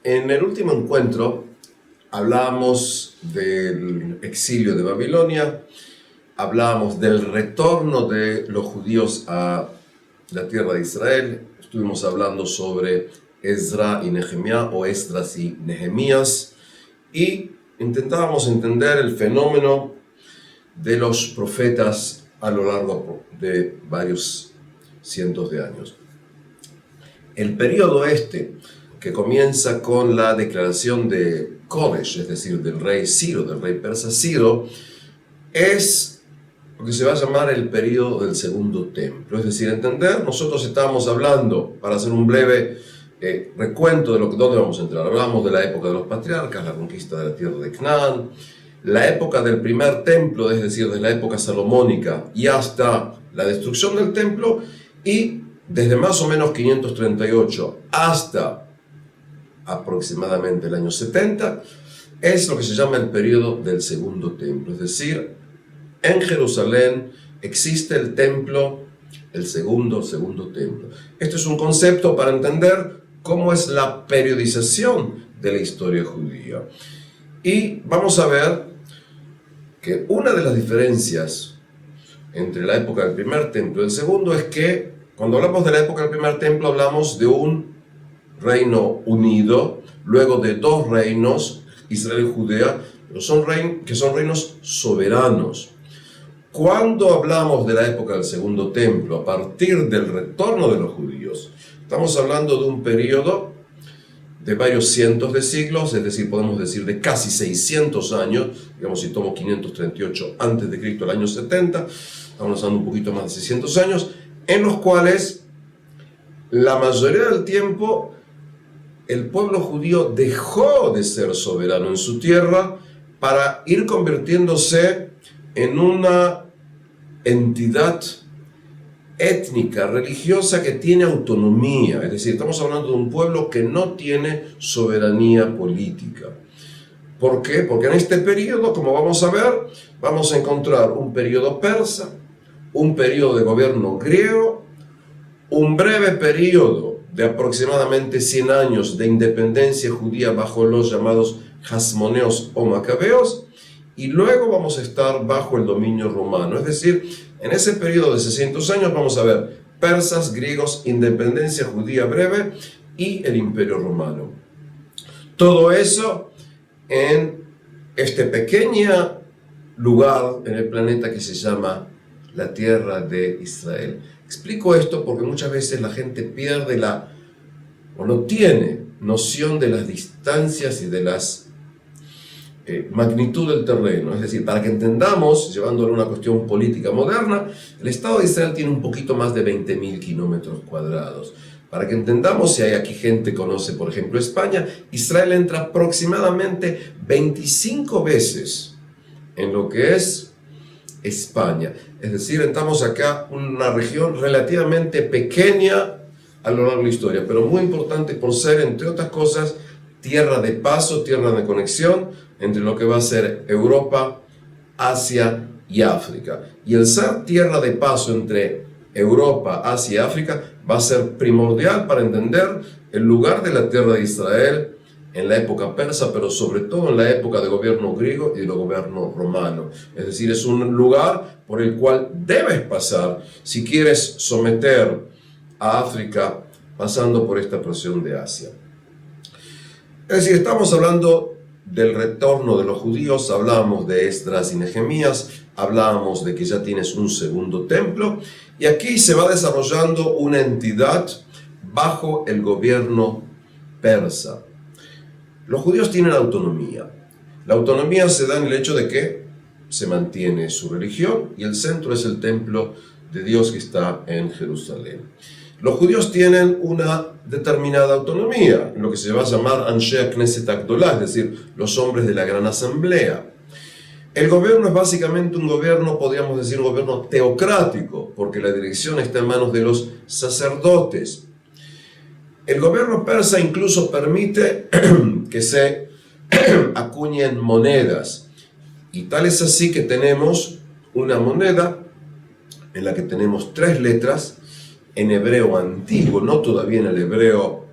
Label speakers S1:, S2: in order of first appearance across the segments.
S1: En el último encuentro hablábamos del exilio de Babilonia, hablábamos del retorno de los judíos a la tierra de Israel, estuvimos hablando sobre Ezra y Nehemías o Esdras y Nehemías y intentábamos entender el fenómeno de los profetas a lo largo de varios cientos de años. El periodo que comienza con la declaración de Koresh, es decir, del rey Ciro, del rey persa Ciro, es lo que se va a llamar el periodo del segundo templo. Es decir, nosotros estábamos hablando, para hacer un breve recuento de dónde vamos a entrar. Hablamos de la época de los patriarcas, la conquista de la tierra de Canaán, la época del primer templo, es decir, desde la época salomónica y hasta la destrucción del templo, y desde más o menos 538 hasta aproximadamente el año 70, es lo que se llama el periodo del segundo templo. Es decir, en Jerusalén existe el templo, el segundo templo. Esto es un concepto para entender cómo es la periodización de la historia judía. Y vamos a ver que una de las diferencias entre la época del primer templo y el segundo es que cuando hablamos de la época del primer templo hablamos de un reino unido, luego de dos reinos, Israel y Judea, que son reinos soberanos. Cuando hablamos de la época del segundo templo, a partir del retorno de los judíos, estamos hablando de un periodo de varios cientos de siglos, es decir, podemos decir de casi 600 años, digamos si tomo 538 a.C. al año 70, estamos hablando un poquito más de 600 años, en los cuales la mayoría del tiempo el pueblo judío dejó de ser soberano en su tierra para ir convirtiéndose en una entidad étnica, religiosa que tiene autonomía. Es decir, estamos hablando de un pueblo que no tiene soberanía política. ¿Por qué? Porque en este periodo, como vamos a ver, vamos a encontrar un periodo persa, un periodo de gobierno griego, un breve periodo de aproximadamente 100 años de independencia judía bajo los llamados Hasmoneos o Macabeos, y luego vamos a estar bajo el dominio romano. Es decir, en ese periodo de 600 años vamos a ver persas, griegos, independencia judía breve y el imperio romano. Todo eso en este pequeño lugar en el planeta que se llama la tierra de Israel. Explico esto porque muchas veces la gente pierde o no tiene noción de las distancias y de las magnitud del terreno. Es decir, para que entendamos, llevándolo a una cuestión política moderna, el Estado de Israel tiene un poquito más de 20.000 kilómetros cuadrados. Para que entendamos, si hay aquí gente que conoce, por ejemplo, España, Israel entra aproximadamente 25 veces en lo que es España. Es decir, entramos acá una región relativamente pequeña a lo largo de la historia, pero muy importante por ser, entre otras cosas, tierra de paso, tierra de conexión entre lo que va a ser Europa, Asia y África. Y el ser tierra de paso entre Europa, Asia y África va a ser primordial para entender el lugar de la tierra de Israel en la época persa, pero sobre todo en la época de gobierno griego y de gobierno romano. Es decir, es un lugar por el cual debes pasar si quieres someter a África pasando por esta porción de Asia. Es decir, estamos hablando del retorno de los judíos, hablábamos de Esdras y Nehemías, hablábamos de que ya tienes un segundo templo, y aquí se va desarrollando una entidad bajo el gobierno persa. Los judíos tienen autonomía. La autonomía se da en el hecho de que se mantiene su religión y el centro es el templo de Dios que está en Jerusalén. Los judíos tienen una determinada autonomía, lo que se va a llamar Anshei Knesset Agdolah, es decir, los hombres de la gran asamblea. El gobierno es básicamente un gobierno, podríamos decir, un gobierno teocrático, porque la dirección está en manos de los sacerdotes. El gobierno persa incluso permite que se acuñen monedas, y tal es así que tenemos una moneda en la que tenemos 3 letras, en hebreo antiguo, no todavía en el hebreo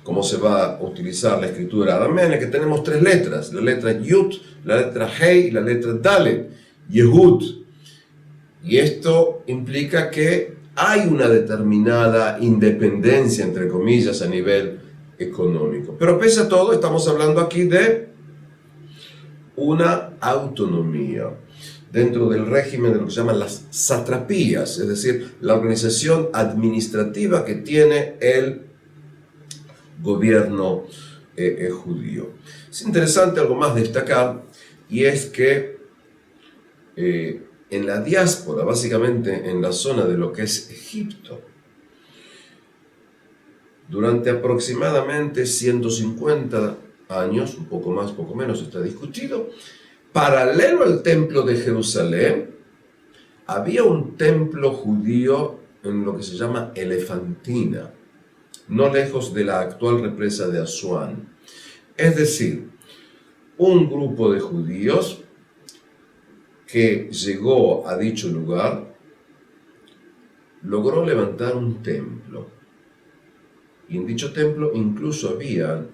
S1: cómo se va a utilizar la escritura aramea, en la que tenemos tres letras, la letra Yud, la letra Hei y la letra Dalet, Yehud. Y esto implica que hay una determinada independencia, entre comillas, a nivel económico. Pero pese a todo, estamos hablando aquí de una autonomía dentro del régimen de lo que se llaman las satrapías, es decir, la organización administrativa que tiene el gobierno judío. Es interesante algo más destacar, y es que en la diáspora, básicamente en la zona de lo que es Egipto, durante aproximadamente 150 años, un poco más, poco menos, está discutido, paralelo al templo de Jerusalén, había un templo judío en lo que se llama Elefantina, no lejos de la actual represa de Asuán. Es decir, un grupo de judíos que llegó a dicho lugar logró levantar un templo. Y en dicho templo incluso había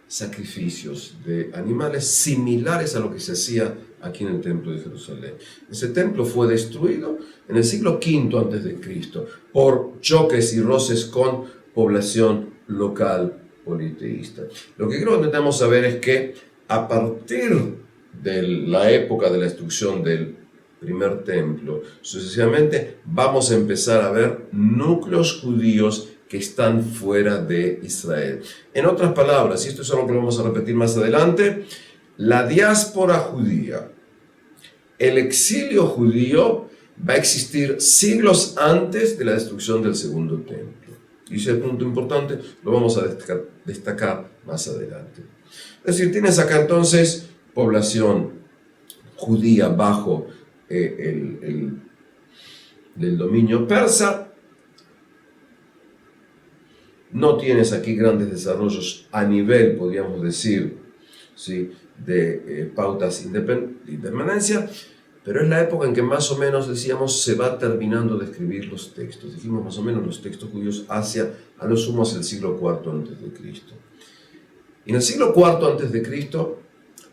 S1: sacrificios de animales similares a lo que se hacía aquí en el templo de Jerusalén. Ese templo fue destruido en el siglo V a.C. por choques y roces con población local politeísta. Lo que creo que necesitamos saber es que a partir de la época de la destrucción del primer templo, sucesivamente vamos a empezar a ver núcleos judíos que están fuera de Israel. En otras palabras, y esto es algo que vamos a repetir más adelante, la diáspora judía, el exilio judío va a existir siglos antes de la destrucción del segundo templo. Y ese punto importante lo vamos a destacar más adelante. Es decir, tienes acá entonces población judía bajo el dominio persa. No tienes aquí grandes desarrollos a nivel, podríamos decir, ¿sí?, de pautas de independencia, pero es la época en que más o menos, decíamos, se va terminando de escribir los textos. Dijimos más o menos los textos judíos hacia, a lo sumo, hacia el siglo IV a.C. Y en el siglo IV a.C.,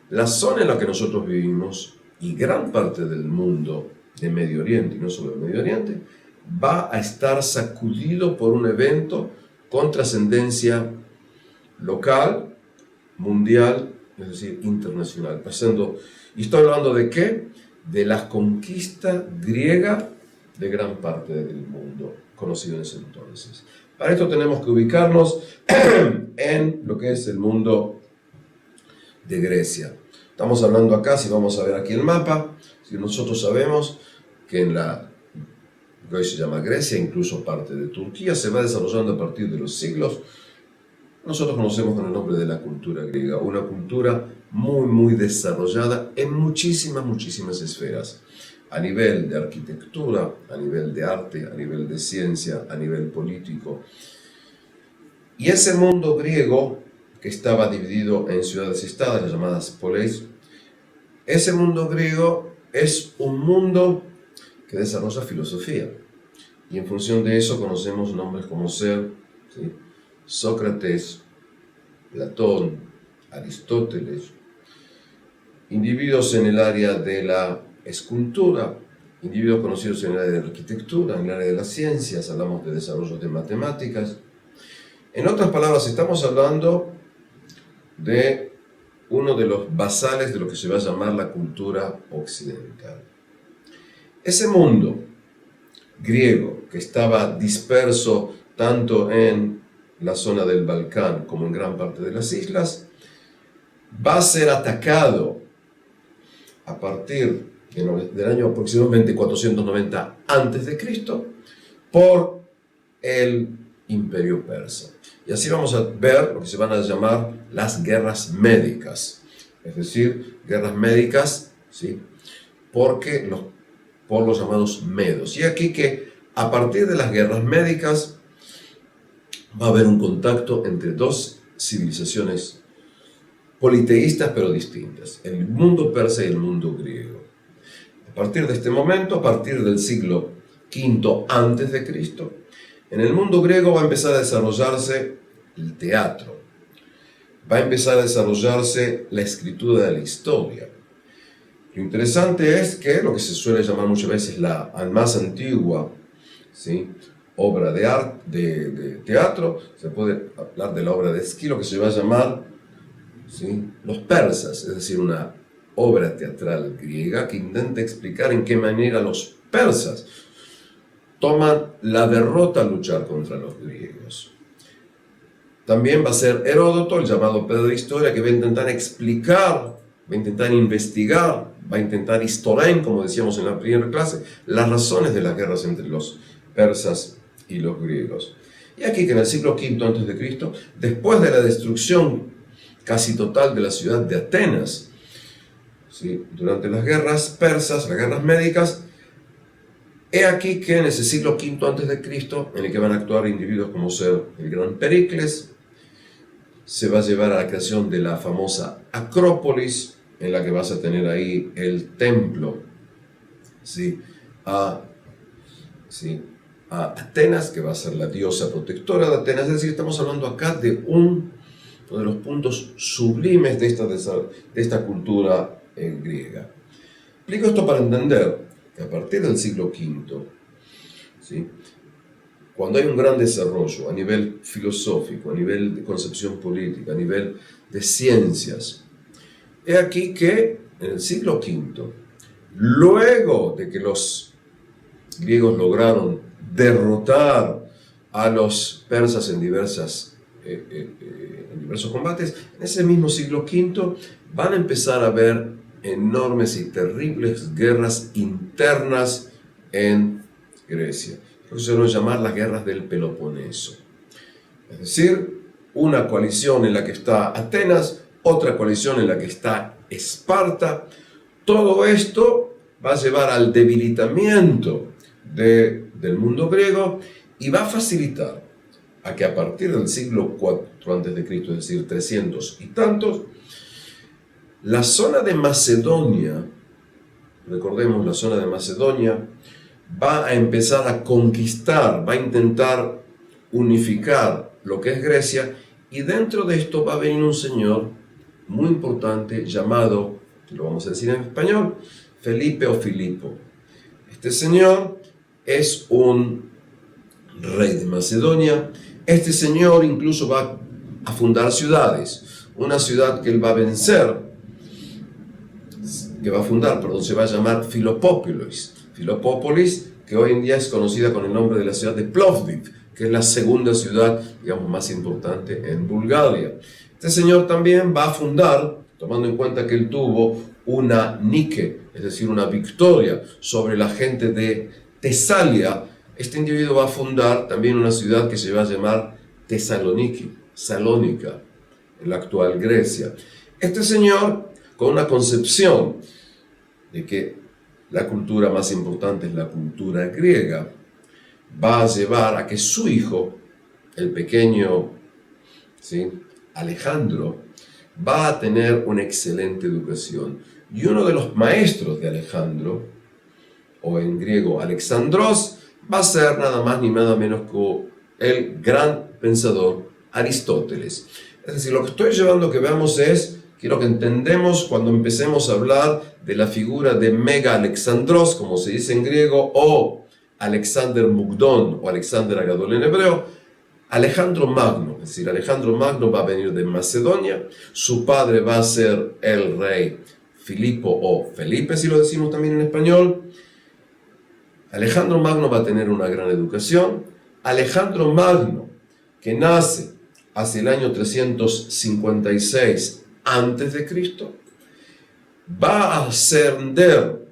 S1: la zona en la que nosotros vivimos y gran parte del mundo de Medio Oriente, y no solo de Medio Oriente, va a estar sacudido por un evento con trascendencia local, mundial, es decir, internacional. ¿Y estoy hablando de qué? De la conquista griega de gran parte del mundo conocido en ese entonces. Para esto tenemos que ubicarnos en lo que es el mundo de Grecia. Estamos hablando acá, si vamos a ver aquí el mapa, si nosotros sabemos que en lo que hoy se llama Grecia, incluso parte de Turquía, se va desarrollando a partir de los siglos, nosotros conocemos con el nombre de la cultura griega, una cultura muy, muy desarrollada en muchísimas esferas, a nivel de arquitectura, a nivel de arte, a nivel de ciencia, a nivel político. Y ese mundo griego, que estaba dividido en ciudades-estados, las llamadas poleis, ese mundo griego es un mundo que desarrolla filosofía. Y en función de eso conocemos nombres como ser, ¿sí?, Sócrates, Platón, Aristóteles, individuos en el área de la escultura, individuos conocidos en el área de la arquitectura, en el área de las ciencias, hablamos de desarrollo de matemáticas. En otras palabras, estamos hablando de uno de los basales de lo que se va a llamar la cultura occidental. Ese mundo griego que estaba disperso tanto en la zona del Balcán como en gran parte de las islas, va a ser atacado a partir del año aproximadamente 490 a.C. por el Imperio Persa. Y así vamos a ver lo que se van a llamar las guerras médicas, es decir, guerras médicas, ¿sí?, por los llamados medos. Y aquí que a partir de las guerras médicas va a haber un contacto entre dos civilizaciones politeístas pero distintas, el mundo persa y el mundo griego. A partir de este momento, a partir del siglo V a.C., en el mundo griego va a empezar a desarrollarse el teatro. Va a empezar a desarrollarse la escritura de la historia. Lo interesante es que lo que se suele llamar muchas veces la más antigua, ¿sí?, obra de arte, de teatro, se puede hablar de la obra de Esquilo, que se va a llamar, ¿sí?, Los Persas, es decir, una obra teatral griega que intenta explicar en qué manera los persas toman la derrota al luchar contra los griegos. También va a ser Heródoto, el llamado padre de historia, que va a intentar explicar, va a intentar investigar, va a intentar historiar, como decíamos en la primera clase, las razones de las guerras entre los persas y los griegos. Y aquí que en el siglo V a.C., después de la destrucción casi total de la ciudad de Atenas, ¿sí?, durante las guerras persas, las guerras médicas, he aquí que en ese siglo V a.C., en el que van a actuar individuos como ser el gran Pericles, se va a llevar a la creación de la famosa Acrópolis, en la que vas a tener ahí el templo, ¿sí?, a Atenas, que va a ser la diosa protectora de Atenas. Es decir, estamos hablando acá de uno de los puntos sublimes de esta cultura griega. Explico esto para entender que a partir del siglo V, ¿sí?, cuando hay un gran desarrollo a nivel filosófico, a nivel de concepción política, a nivel de ciencias, he aquí que en el siglo V, luego de que los griegos lograron derrotar a los persas en diversos combates, en ese mismo siglo V van a empezar a haber enormes y terribles guerras internas en Grecia. Lo que se suele llamar las guerras del Peloponeso. Es decir, una coalición en la que está Atenas, otra coalición en la que está Esparta. Todo esto va a llevar al debilitamiento del mundo griego y va a facilitar a que a partir del siglo IV a.C., es decir, 300 y tantos, la zona de Macedonia, recordemos la zona de Macedonia, va a empezar a conquistar, va a intentar unificar lo que es Grecia, y dentro de esto va a venir un señor muy importante llamado, lo vamos a decir en español, Felipe o Filipo. Este señor es un rey de Macedonia. Este señor incluso va a fundar ciudades. Una ciudad que él va a vencer, se va a llamar Filopópolis. Filopópolis, que hoy en día es conocida con el nombre de la ciudad de Plovdiv, que es la segunda ciudad, digamos, más importante en Bulgaria. Este señor también va a fundar, tomando en cuenta que él tuvo una Nike, es decir, una victoria sobre la gente de Tesalia, este individuo va a fundar también una ciudad que se va a llamar Tesalónica, en la actual Grecia. Este señor, con una concepción de que la cultura más importante es la cultura griega, va a llevar a que su hijo, el pequeño, ¿sí?, Alejandro, va a tener una excelente educación. Y uno de los maestros de Alejandro, o en griego Alexandros, va a ser nada más ni nada menos que el gran pensador Aristóteles. Es decir, lo que estoy llevando a que veamos es, quiero que entendemos cuando empecemos a hablar de la figura de Mega Alexandros, como se dice en griego, o Alexander Mugdón o Alexander Agadol en hebreo, Alejandro Magno. Es decir, Alejandro Magno va a venir de Macedonia, su padre va a ser el rey Filipo o Felipe, si lo decimos también en español. Alejandro Magno va a tener una gran educación. Alejandro Magno, que nace hacia el año 356 a.C., va a ascender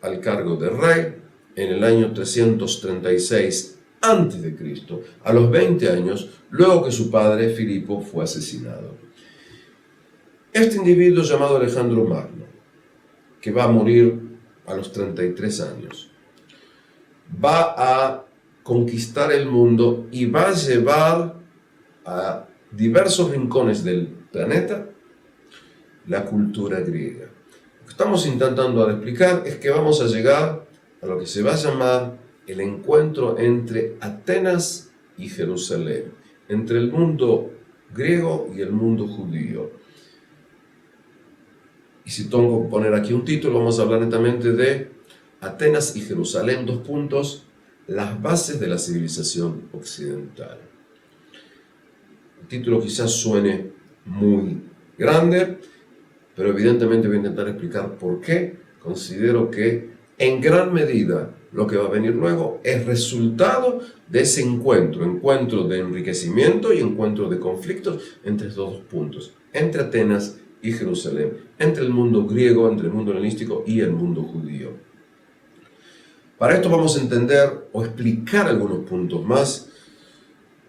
S1: al cargo de rey en el año 336 a.C., a los 20 años, luego que su padre Filipo fue asesinado. Este individuo llamado Alejandro Magno, que va a morir a los 33 años, va a conquistar el mundo y va a llevar a diversos rincones del planeta la cultura griega. Lo que estamos intentando explicar es que vamos a llegar a lo que se va a llamar el encuentro entre Atenas y Jerusalén. entre el mundo griego y el mundo judío. Y si tengo que poner aquí un título, vamos a hablar netamente de Atenas y Jerusalén, 2 puntos, las bases de la civilización occidental. El título quizás suene muy grande, pero evidentemente voy a intentar explicar por qué considero que en gran medida lo que va a venir luego es resultado de ese encuentro de enriquecimiento y encuentro de conflictos entre estos 2 puntos, entre Atenas y Jerusalén, entre el mundo griego, entre el mundo helenístico y el mundo judío. Para esto vamos a entender o explicar algunos puntos más,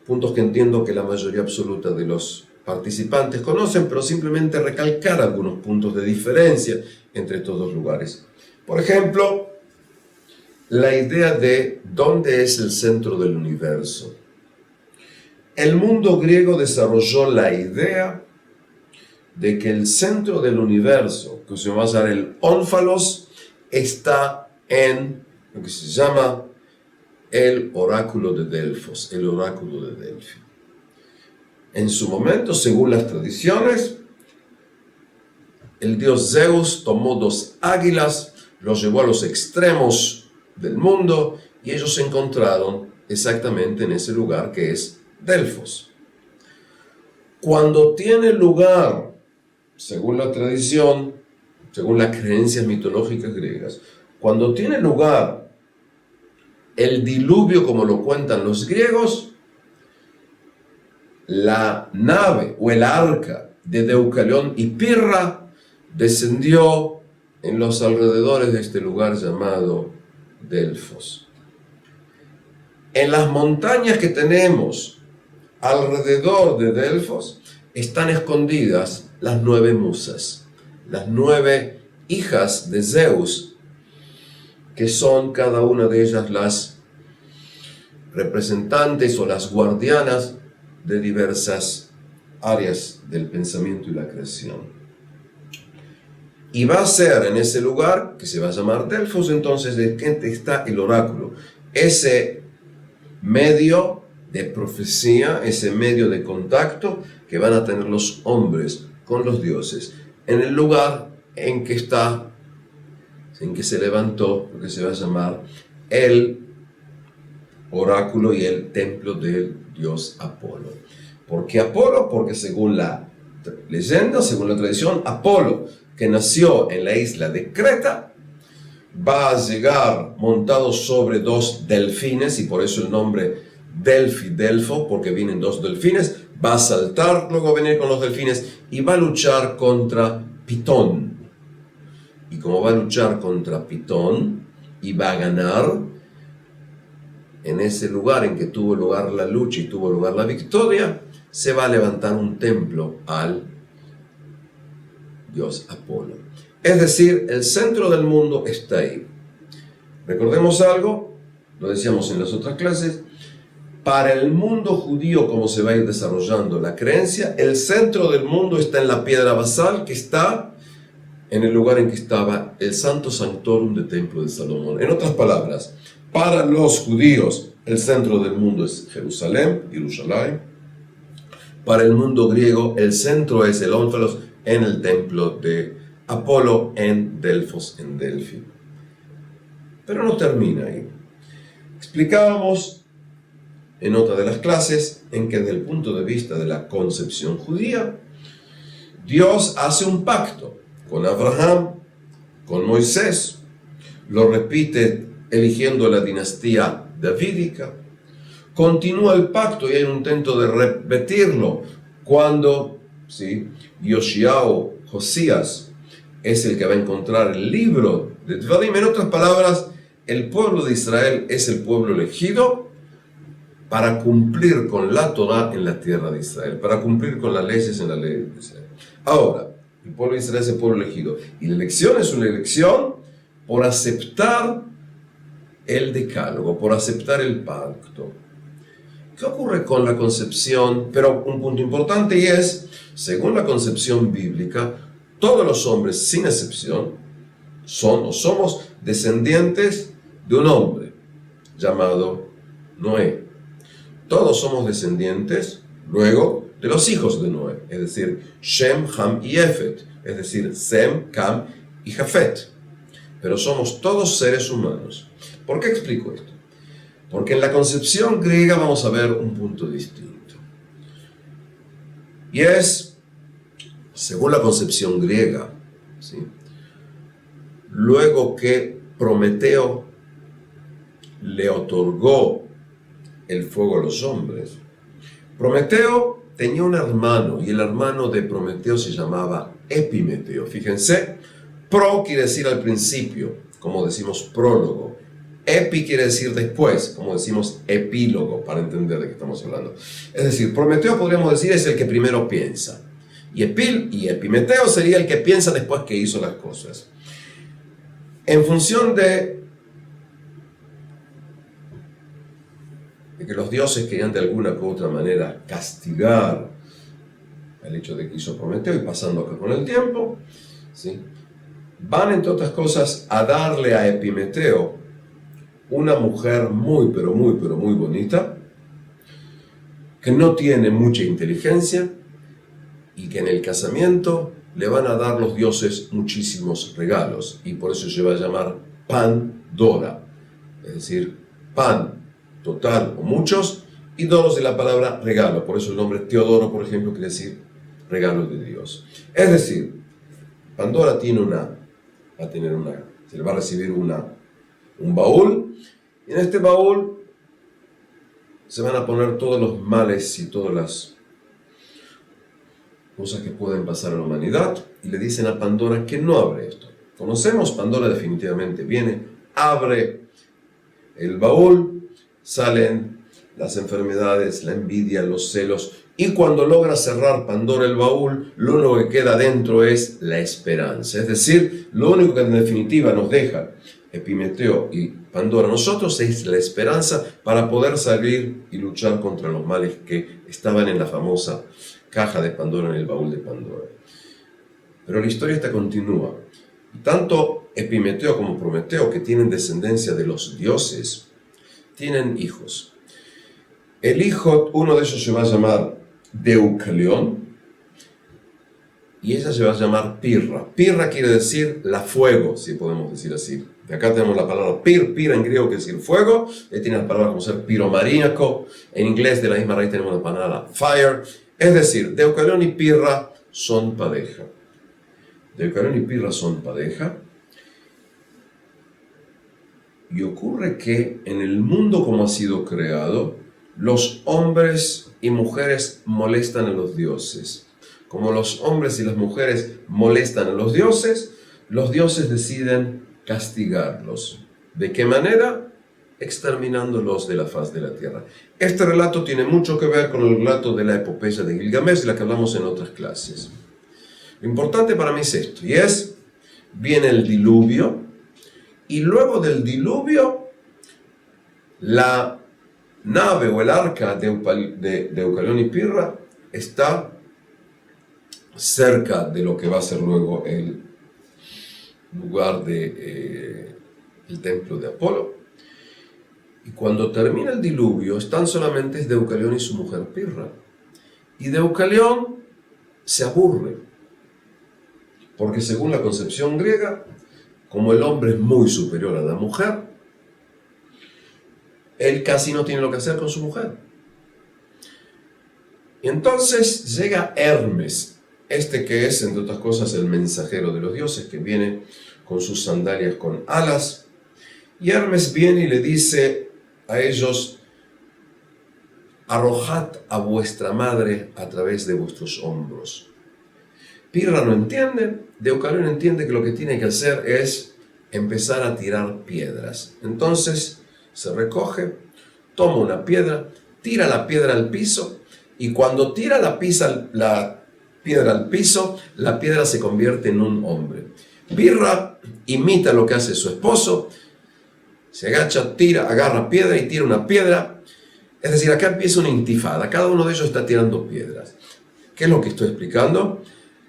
S1: puntos que entiendo que la mayoría absoluta de los participantes conocen, pero simplemente recalcar algunos puntos de diferencia entre estos 2 lugares. Por ejemplo, la idea de dónde es el centro del universo. El mundo griego desarrolló la idea de que el centro del universo, que se va a llamar el ónfalos, está en lo que se llama el oráculo de Delfos, el oráculo de Delfi. En su momento, según las tradiciones, el dios Zeus tomó 2 águilas, los llevó a los extremos del mundo y ellos se encontraron exactamente en ese lugar que es Delfos. Cuando tiene lugar, según la tradición, según las creencias mitológicas griegas, cuando tiene lugar el diluvio como lo cuentan los griegos, la nave o el arca de Deucalión y Pirra descendió en los alrededores de este lugar llamado Delfos. En las montañas que tenemos alrededor de Delfos están escondidas las 9 musas, las 9 hijas de Zeus, que son cada una de ellas las representantes o las guardianas de diversas áreas del pensamiento y la creación. Y va a ser en ese lugar, que se va a llamar Delfos, entonces, de que está el oráculo, ese medio de profecía, ese medio de contacto que van a tener los hombres con los dioses, en el lugar en que está, en que se levantó lo que se va a llamar el oráculo y el templo del dios Apolo. ¿Por qué Apolo? Porque según la leyenda, según la tradición, Apolo, que nació en la isla de Creta, va a llegar montado sobre 2 delfines, y por eso el nombre Delfi, Delfo, porque vienen 2 delfines, va a saltar, luego venir con los delfines y va a luchar contra Pitón. Y como va a luchar contra Pitón y va a ganar, en ese lugar en que tuvo lugar la lucha y tuvo lugar la victoria, se va a levantar un templo al dios Apolo. Es decir, el centro del mundo está ahí. Recordemos algo, lo decíamos en las otras clases, para el mundo judío, como se va a ir desarrollando la creencia, el centro del mundo está en la piedra basal que está en el lugar en que estaba el Santo Sanctorum del Templo de Salomón. En otras palabras, para los judíos el centro del mundo es Jerusalén, Jerusalén. Para el mundo griego el centro es el ónfalos en el templo de Apolo en Delfos, en Delfi. Pero no termina ahí. Explicábamos en otra de las clases en que desde el punto de vista de la concepción judía, Dios hace un pacto con Abraham, con Moisés, lo repite eligiendo la dinastía davídica, continúa el pacto y hay un intento de repetirlo cuando Yoshiao, Josías, es el que va a encontrar el libro de Dvarim. En otras palabras, el pueblo de Israel es el pueblo elegido para cumplir con la Torah en la tierra de Israel, para cumplir con las leyes en la ley de Israel. Ahora, el pueblo de Israel es el pueblo elegido, y la elección es una elección por aceptar el decálogo, por aceptar el pacto. ¿Qué ocurre con la concepción? Pero un punto importante, y es, según la concepción bíblica, todos los hombres, sin excepción, son o somos descendientes de un hombre llamado Noé. Todos somos descendientes luego de los hijos de Noé, es decir, Shem, Ham y Jafet, es decir, Sem, Cam y Jafet. Pero somos todos seres humanos. ¿Por qué explico esto? Porque en la concepción griega vamos a ver un punto distinto. Y es, según la concepción griega, ¿sí?, luego que Prometeo le otorgó el fuego a los hombres, Prometeo tenía un hermano, y el hermano de Prometeo se llamaba Epimeteo. Fíjense, pro quiere decir al principio, como decimos prólogo. Epi quiere decir después, como decimos epílogo, para entender de qué estamos hablando. Es decir, Prometeo, podríamos decir, es el que primero piensa. Y Epimeteo sería el que piensa después que hizo las cosas. En función de que los dioses querían de alguna u otra manera castigar el hecho de que hizo Prometeo, y pasando acá con el tiempo, ¿sí?, van entre otras cosas a darle a Epimeteo una mujer muy pero muy bonita, que no tiene mucha inteligencia, y que en el casamiento le van a dar los dioses muchísimos regalos, y por eso se va a llamar Pandora, es decir, pan total o muchos, y doros de la palabra regalo. Por eso el nombre Teodoro, por ejemplo, quiere decir regalo de Dios. Es decir, Pandora se le va a recibir un baúl, y en este baúl se van a poner todos los males y todas las cosas que pueden pasar a la humanidad, y le dicen a Pandora que no abre esto. Conocemos, Pandora definitivamente viene, abre el baúl, salen las enfermedades, la envidia, los celos, y cuando logra cerrar Pandora el baúl, lo único que queda dentro es la esperanza. Es decir, lo único que en definitiva nos deja Epimeteo y Pandora a nosotros es la esperanza para poder salir y luchar contra los males que estaban en la famosa caja de Pandora, en el baúl de Pandora. Pero la historia esta continúa. Y tanto Epimeteo como Prometeo, que tienen descendencia de los dioses, tienen hijos. El hijo, uno de ellos se va a llamar Deucalión, y ella se va a llamar Pirra. Pirra quiere decir la fuego, si podemos decir así. De acá tenemos la palabra pira en griego, quiere decir fuego. Tiene las palabras como ser piromaníaco. En inglés, de la misma raíz, tenemos la palabra fire. Es decir, Deucalión y Pirra son pareja. Deucalión y Pirra son pareja. Y ocurre que en el mundo como ha sido creado, los hombres y mujeres molestan a los dioses. Como los hombres y las mujeres molestan a los dioses deciden castigarlos. ¿De qué manera? Exterminándolos de la faz de la tierra. Este relato tiene mucho que ver con el relato de la epopeya de Gilgamesh, de la que hablamos en otras clases. Lo importante para mí es esto, y es, viene el diluvio, y luego del diluvio, la nave o el arca de Deucalión y Pirra está cerca de lo que va a ser luego el lugar del templo de Apolo. Y cuando termina el diluvio, están solamente Deucalión y su mujer Pirra. Y Deucalión se aburre, porque según la concepción griega, como el hombre es muy superior a la mujer, él casi no tiene lo que hacer con su mujer. Y entonces llega Hermes, que es, entre otras cosas, el mensajero de los dioses, que viene con sus sandalias con alas. Y Hermes viene y le dice a ellos: arrojad a vuestra madre a través de vuestros hombros. Pirra no entiende, Deucalión entiende que lo que tiene que hacer es empezar a tirar piedras. Entonces se recoge, toma una piedra, tira la piedra al piso, y cuando tira la piedra al piso, la piedra se convierte en un hombre. Pirra imita lo que hace su esposo, se agacha, tira, agarra piedra y tira una piedra. Es decir, acá empieza una intifada, cada uno de ellos está tirando piedras. ¿Qué es lo que estoy explicando?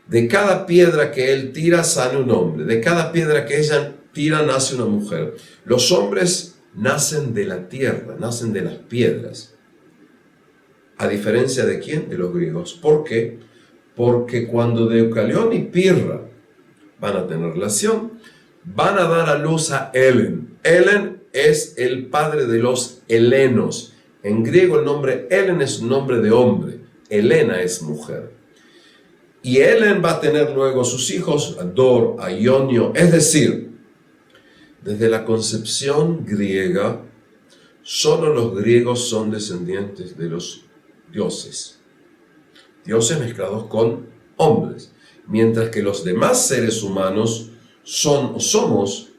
S1: De cada piedra que él tira sale un hombre, de cada piedra que ella tira nace una mujer. Los hombres nacen de la tierra, nacen de las piedras. a diferencia de ¿quién? De los griegos. ¿Por qué? Porque cuando Deucalión y Pirra van a tener relación, van a dar a luz a Helen. Helen es el padre de los helenos. En griego el nombre Helen es un nombre de hombre. Helena es mujer. Y Helen va a tener luego sus hijos, a Dor, a Ionio. Es decir, desde la concepción griega, solo los griegos son descendientes de los dioses. Dioses mezclados con hombres. Mientras que los demás seres humanos somos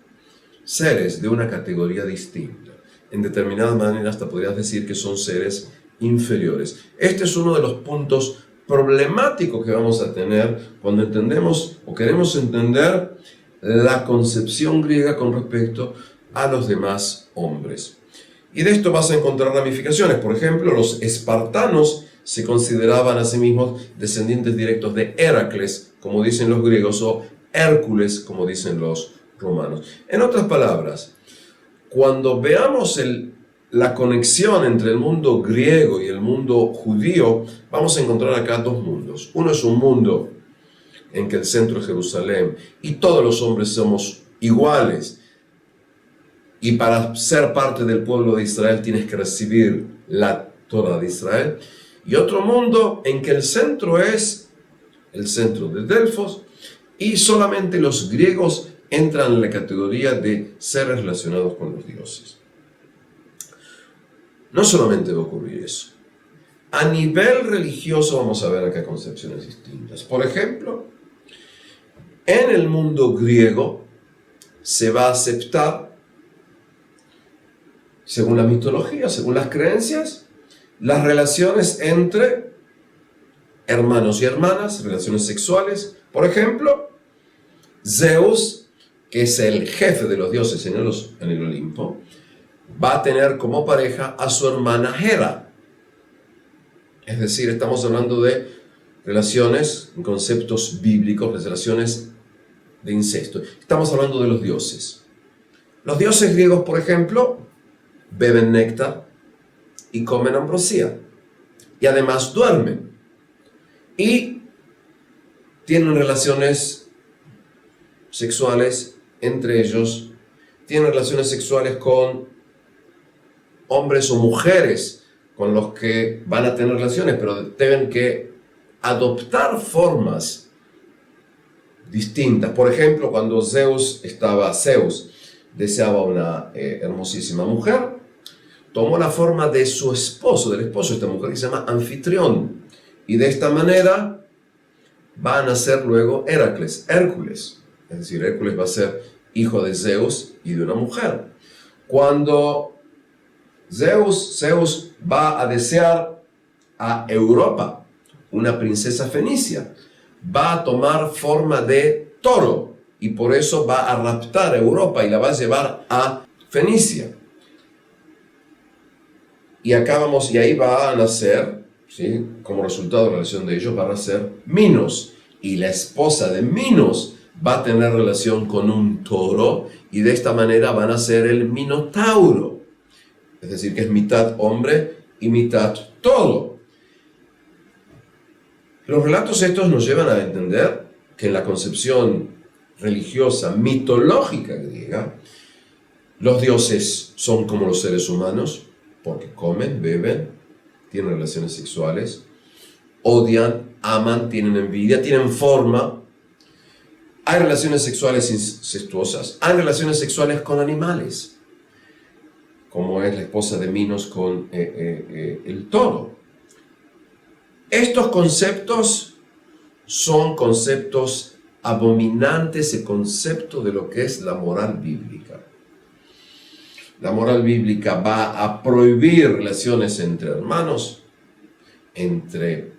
S1: seres de una categoría distinta. En determinada manera hasta podrías decir que son seres inferiores. Este es uno de los puntos problemáticos que vamos a tener cuando entendemos o queremos entender la concepción griega con respecto a los demás hombres. Y de esto vas a encontrar ramificaciones. Por ejemplo, los espartanos se consideraban a sí mismos descendientes directos de Heracles, como dicen los griegos, o Hércules, como dicen los romanos. En otras palabras, cuando veamos la conexión entre el mundo griego y el mundo judío, vamos a encontrar acá dos mundos. Uno es un mundo en que el centro es Jerusalén y todos los hombres somos iguales, y para ser parte del pueblo de Israel tienes que recibir la Torah de Israel. Y otro mundo en que el centro es el centro de Delfos y solamente los griegos entran en la categoría de seres relacionados con los dioses. No solamente va a ocurrir eso. A nivel religioso vamos a ver acá concepciones distintas. Por ejemplo, en el mundo griego se va a aceptar, según la mitología, según las creencias, las relaciones entre hermanos y hermanas, relaciones sexuales. Por ejemplo, Zeus, que es el jefe de los dioses en el Olimpo, va a tener como pareja a su hermana Hera. Es decir, estamos hablando de relaciones, en conceptos bíblicos, de relaciones de incesto. Estamos hablando de los dioses. Los dioses griegos, por ejemplo, beben néctar y comen ambrosía. Y además duermen. Y tienen relaciones sexuales entre ellos. Tienen relaciones sexuales con hombres o mujeres con los que van a tener relaciones, pero deben que adoptar formas distintas. Por ejemplo, cuando Zeus deseaba una hermosísima mujer, tomó la forma de su esposo, del esposo de esta mujer, que se llama Anfitrión. Y de esta manera va a nacer luego Hércules. Es decir, Hércules va a ser hijo de Zeus y de una mujer. Cuando Zeus va a desear a Europa, una princesa fenicia, va a tomar forma de toro y por eso va a raptar a Europa y la va a llevar a Fenicia. Y ahí va a nacer, ¿sí? Como resultado de la relación de ellos, va a nacer Minos. Y la esposa de Minos va a tener relación con un toro y de esta manera van a nacer el Minotauro. Es decir, que es mitad hombre y mitad toro. Los relatos estos nos llevan a entender que en la concepción religiosa, mitológica griega, los dioses son como los seres humanos, porque comen, beben, tienen relaciones sexuales, odian, aman, tienen envidia, tienen forma. Hay relaciones sexuales incestuosas, hay relaciones sexuales con animales, como es la esposa de Minos con el toro. Estos conceptos son conceptos abominantes, el concepto de lo que es la moral bíblica. La moral bíblica va a prohibir relaciones entre hermanos, entre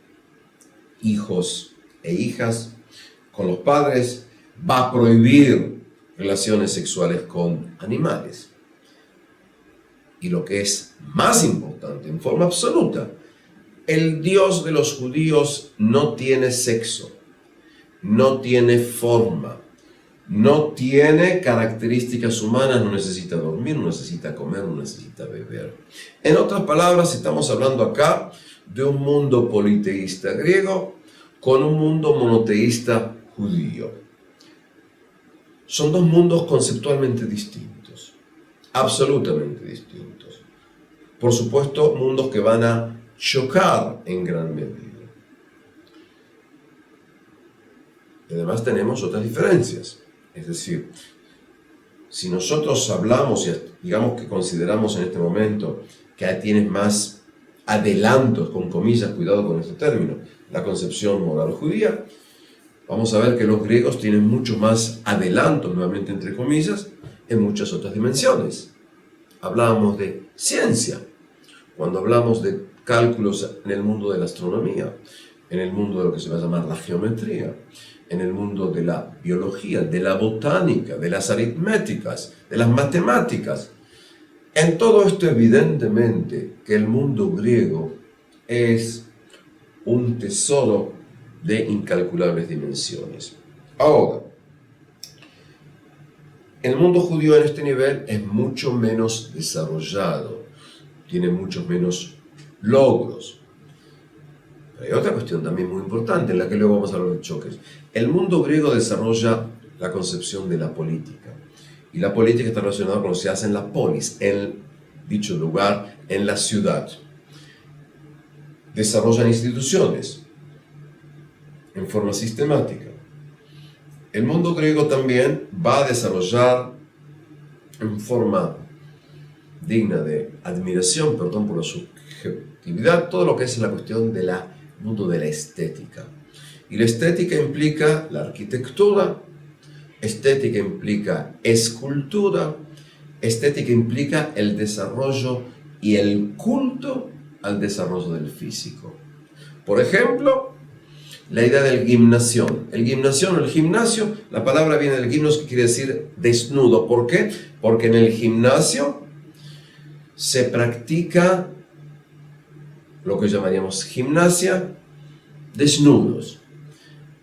S1: hijos e hijas, con los padres, va a prohibir relaciones sexuales con animales. Y lo que es más importante, en forma absoluta, el Dios de los judíos no tiene sexo, no tiene forma, no tiene características humanas, no necesita dormir, no necesita comer, no necesita beber. En otras palabras, estamos hablando acá de un mundo politeísta griego con un mundo monoteísta judío. Son dos mundos conceptualmente distintos, absolutamente distintos. Por supuesto, mundos que van a chocar en gran medida. Y además tenemos otras diferencias. Es decir, si nosotros hablamos y digamos que consideramos en este momento que tienes más adelantos, con comillas, cuidado con este término, la concepción moral judía, vamos a ver que los griegos tienen mucho más adelantos, nuevamente entre comillas, en muchas otras dimensiones. Hablábamos de ciencia, cuando hablamos de cálculos en el mundo de la astronomía, en el mundo de lo que se va a llamar la geometría, en el mundo de la biología, de la botánica, de las aritméticas, de las matemáticas. En todo esto, evidentemente, que el mundo griego es un tesoro de incalculables dimensiones. Ahora, el mundo judío en este nivel es mucho menos desarrollado, tiene muchos menos logros. Pero hay otra cuestión también muy importante en la que luego vamos a hablar de choques. El mundo griego desarrolla la concepción de la política. Y la política está relacionada con lo que se hace en la polis, en dicho lugar, en la ciudad. Desarrollan instituciones en forma sistemática. El mundo griego también va a desarrollar en forma digna de admiración, perdón por la subjetividad, todo lo que es la cuestión del mundo de la estética. Y la estética implica la arquitectura, estética implica escultura, estética implica el desarrollo y el culto al desarrollo del físico. Por ejemplo, la idea del gimnasión. El gimnasión o el gimnasio, la palabra viene del gimnos, que quiere decir desnudo. ¿Por qué? Porque en el gimnasio se practica lo que llamaríamos gimnasia desnudos.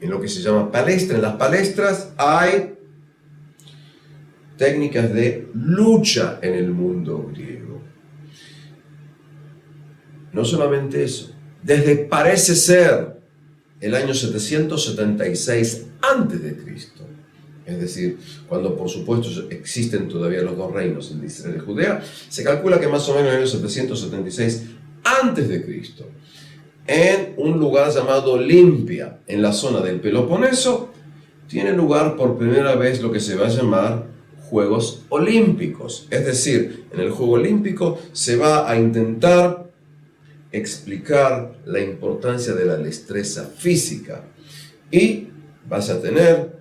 S1: En lo que se llama palestra, en las palestras hay técnicas de lucha en el mundo griego. No solamente eso, desde parece ser el año 776 a.C., es decir, cuando por supuesto existen todavía los dos reinos, el de Israel y Judea, se calcula que más o menos en el año 776 a.C., en un lugar llamado Olimpia, en la zona del Peloponeso, tiene lugar por primera vez lo que se va a llamar Juegos Olímpicos. Es decir, en el Juego Olímpico se va a intentar explicar la importancia de la destreza física y vas a tener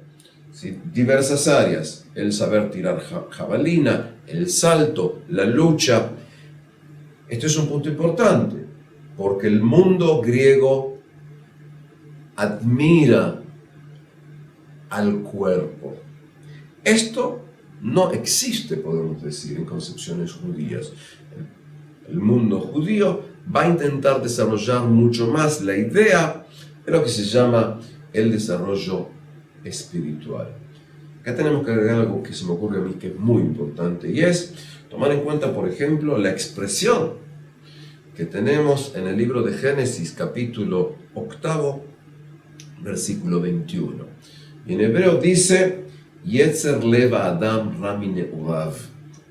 S1: diversas áreas: el saber tirar jabalina, el salto, la lucha. Esto es un punto importante, porque el mundo griego admira al cuerpo. Esto no existe, podemos decir, en concepciones judías. El mundo judío va a intentar desarrollar mucho más la idea de lo que se llama el desarrollo espiritual. Acá tenemos que agregar algo que se me ocurre a mí que es muy importante, y es tomar en cuenta, por ejemplo, la expresión que tenemos en el libro de Génesis, capítulo 8, versículo 21. Y en hebreo dice: Yetzer leva Adam ra min ne'urav,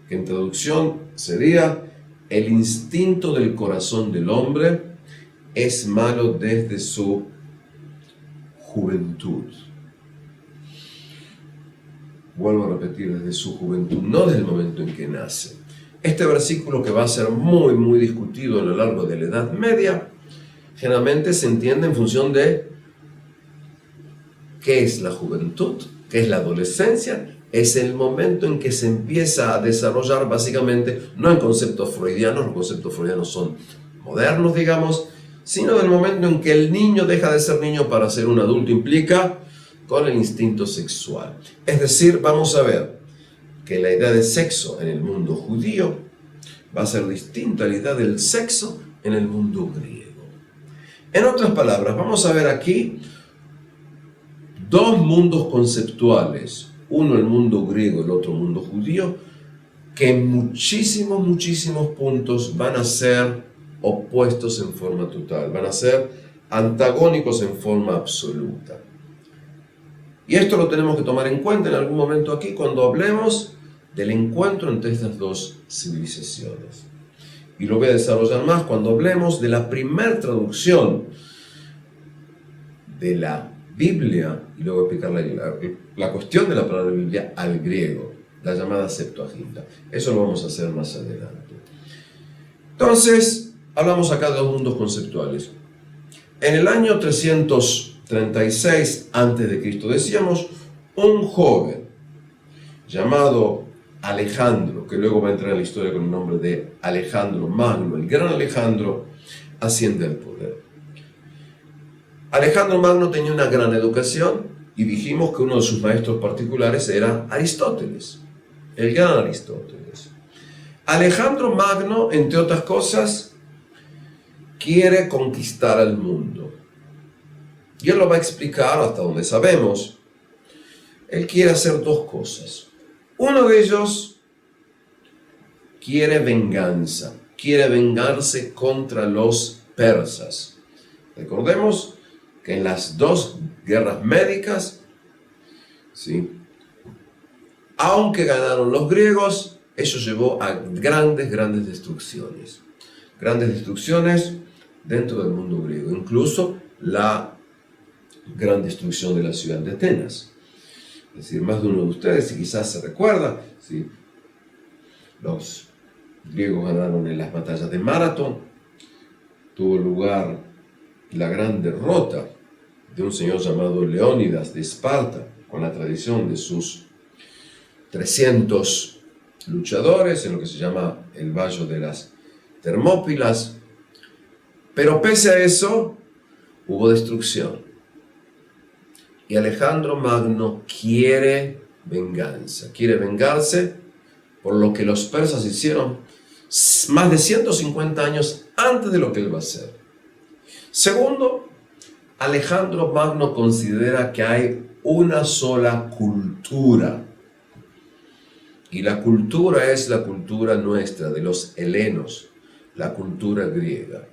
S1: que en traducción sería: el instinto del corazón del hombre es malo desde su juventud. Vuelvo a repetir, desde su juventud, no desde el momento en que nace. Este versículo, que va a ser muy discutido a lo largo de la Edad Media, generalmente se entiende en función de qué es la juventud, qué es la adolescencia. Es el momento en que se empieza a desarrollar, básicamente, no en conceptos freudianos, los conceptos freudianos son modernos, digamos, sino del momento en que el niño deja de ser niño para ser un adulto, implica con el instinto sexual. Es decir, vamos a ver que la idea de sexo en el mundo judío va a ser distinta a la idea del sexo en el mundo griego. En otras palabras, vamos a ver aquí dos mundos conceptuales, uno el mundo griego, el otro mundo judío, que en muchísimos puntos van a ser opuestos en forma total, van a ser antagónicos en forma absoluta. Y esto lo tenemos que tomar en cuenta en algún momento aquí cuando hablemos del encuentro entre estas dos civilizaciones. Y lo voy a desarrollar más cuando hablemos de la primera traducción de la Biblia, y luego explicar la cuestión de la palabra Biblia al griego, la llamada Septuaginta. Eso lo vamos a hacer más adelante. Entonces, hablamos acá de dos mundos conceptuales. En el año 336 a.C., decíamos, un joven llamado Alejandro, que luego va a entrar en la historia con el nombre de Alejandro Magno, el gran Alejandro, asciende al poder. Alejandro Magno tenía una gran educación y dijimos que uno de sus maestros particulares era Aristóteles, el gran Aristóteles. Alejandro Magno, entre otras cosas, quiere conquistar al mundo. Y él lo va a explicar hasta donde sabemos. Él quiere hacer dos cosas. Uno de ellos quiere venganza, quiere vengarse contra los persas. Recordemos que en las dos guerras médicas, ¿sí?, aunque ganaron los griegos, eso llevó a grandes destrucciones. Grandes destrucciones dentro del mundo griego, incluso la gran destrucción de la ciudad de Atenas. Es decir, más de uno de ustedes, si quizás se recuerda, ¿sí?, los griegos ganaron en las batallas de Maratón, tuvo lugar la gran derrota de un señor llamado Leónidas de Esparta, con la tradición de sus 300 luchadores en lo que se llama el Valle de las Termópilas. Pero pese a eso, hubo destrucción. Y Alejandro Magno quiere venganza, quiere vengarse por lo que los persas hicieron más de 150 años antes de lo que él va a hacer. Segundo, Alejandro Magno considera que hay una sola cultura. Y la cultura es la cultura nuestra, de los helenos, la cultura griega.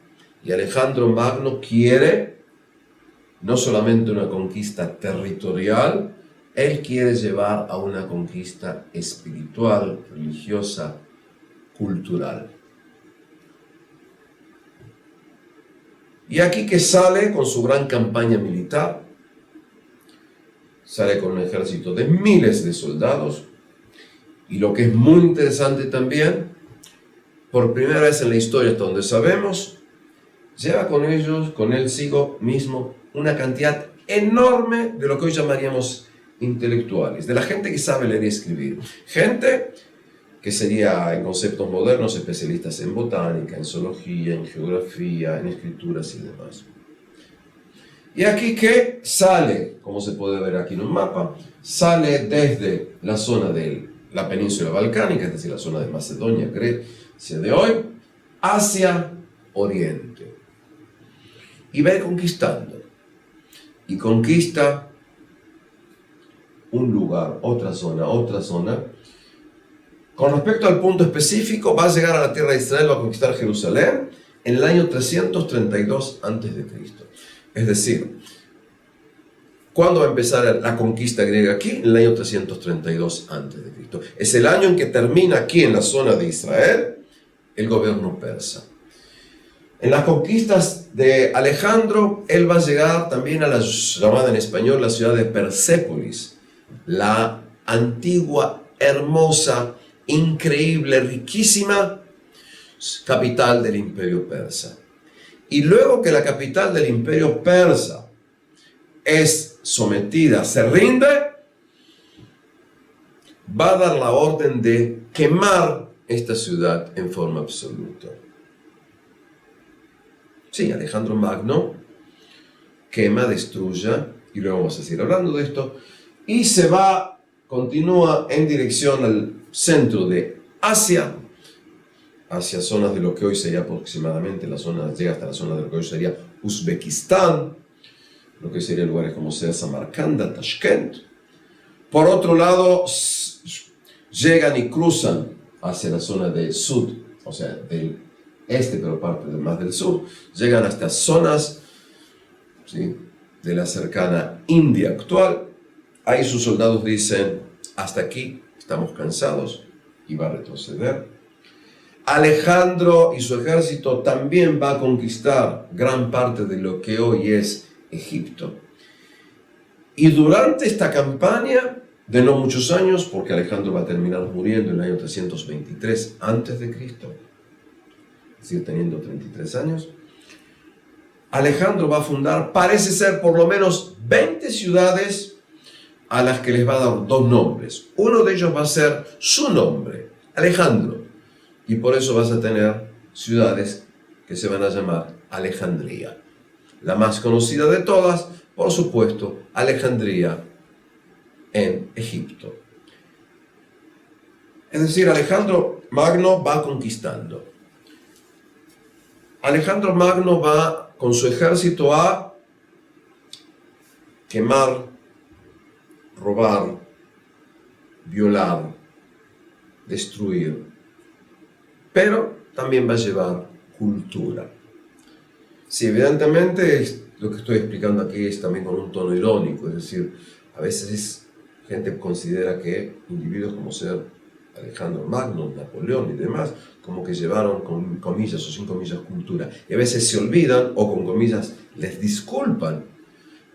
S1: Y Alejandro Magno quiere no solamente una conquista territorial, él quiere llevar a una conquista espiritual, religiosa, cultural. Y aquí que sale con su gran campaña militar, sale con un ejército de miles de soldados, y lo que es muy interesante también, por primera vez en la historia hasta donde sabemos, lleva con él mismo una cantidad enorme de lo que hoy llamaríamos intelectuales, de la gente que sabe leer y escribir, gente que sería en conceptos modernos especialistas en botánica, en zoología, en geografía, en escrituras y demás. Y aquí que sale, como se puede ver aquí en un mapa, sale desde la zona de la península balcánica, es decir, la zona de Macedonia, Grecia de hoy, hacia Oriente. Y va conquistando. Y conquista un lugar, otra zona. Con respecto al punto específico, va a llegar a la tierra de Israel, va a conquistar Jerusalén en el año 332 a.C. Es decir, ¿cuándo va a empezar la conquista griega aquí? En el año 332 a.C. Es el año en que termina aquí en la zona de Israel el gobierno persa. En las conquistas de Alejandro, él va a llegar también a la llamada en español la ciudad de Persépolis, la antigua, hermosa, increíble, riquísima capital del imperio persa. Y luego que la capital del imperio persa es sometida, se rinde, va a dar la orden de quemar esta ciudad en forma absoluta. Sí, Alejandro Magno quema, destruye, y luego vamos a seguir hablando de esto, y continúa en dirección al centro de Asia, hacia zonas de lo que hoy sería aproximadamente, llega hasta la zona de lo que hoy sería Uzbekistán, lo que serían lugares como Samarcanda, Tashkent. Por otro lado, llegan y cruzan hacia la zona del sur, o sea, del pero parte más del sur, llegan hasta zonas, ¿sí?, de la cercana India actual. Ahí sus soldados dicen, hasta aquí, estamos cansados, y va a retroceder. Alejandro y su ejército también va a conquistar gran parte de lo que hoy es Egipto. Y durante esta campaña, de no muchos años, porque Alejandro va a terminar muriendo en el año 323 a.C., es decir, teniendo 33 años, Alejandro va a fundar, parece ser, por lo menos 20 ciudades a las que les va a dar dos nombres. Uno de ellos va a ser su nombre, Alejandro, y por eso vas a tener ciudades que se van a llamar Alejandría. La más conocida de todas, por supuesto, Alejandría en Egipto. Es decir, Alejandro Magno va conquistando. Alejandro Magno va con su ejército a quemar, robar, violar, destruir, pero también va a llevar cultura. Sí, evidentemente lo que estoy explicando aquí es también con un tono irónico, es decir, a veces gente considera que individuos como ser Alejandro Magno, Napoleón y demás, como que llevaron con comillas o sin comillas cultura, y a veces se olvidan o con comillas les disculpan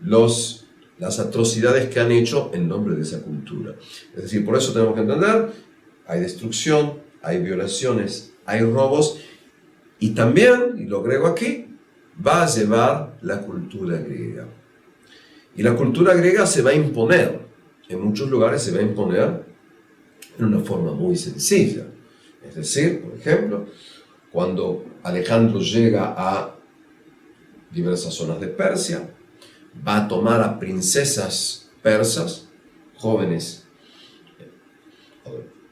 S1: las atrocidades que han hecho en nombre de esa cultura. Es decir, por eso tenemos que entender, hay destrucción, hay violaciones, hay robos, y también, y lo agrego aquí, va a llevar la cultura griega. Y la cultura griega se va a imponer, en muchos lugares se va a imponer en una forma muy sencilla. Es decir, por ejemplo, cuando Alejandro llega a diversas zonas de Persia, va a tomar a princesas persas, jóvenes,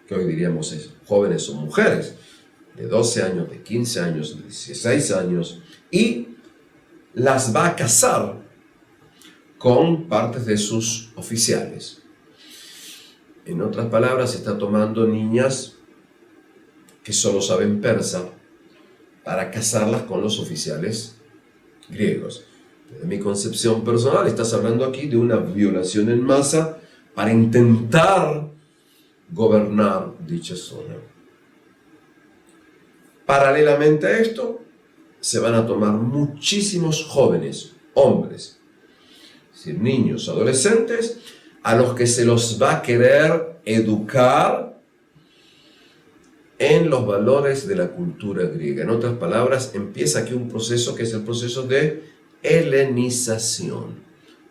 S1: que hoy diríamos es jóvenes o mujeres, de 12 años, de 15 años, de 16 años, y las va a casar con partes de sus oficiales. En otras palabras, está tomando niñas que solo saben persa para casarlas con los oficiales griegos. Desde mi concepción personal, estás hablando aquí de una violación en masa para intentar gobernar dicha zona. Paralelamente a esto, se van a tomar muchísimos jóvenes, hombres, es decir, niños, adolescentes, a los que se los va a querer educar en los valores de la cultura griega. En otras palabras, empieza aquí un proceso que es el proceso de helenización,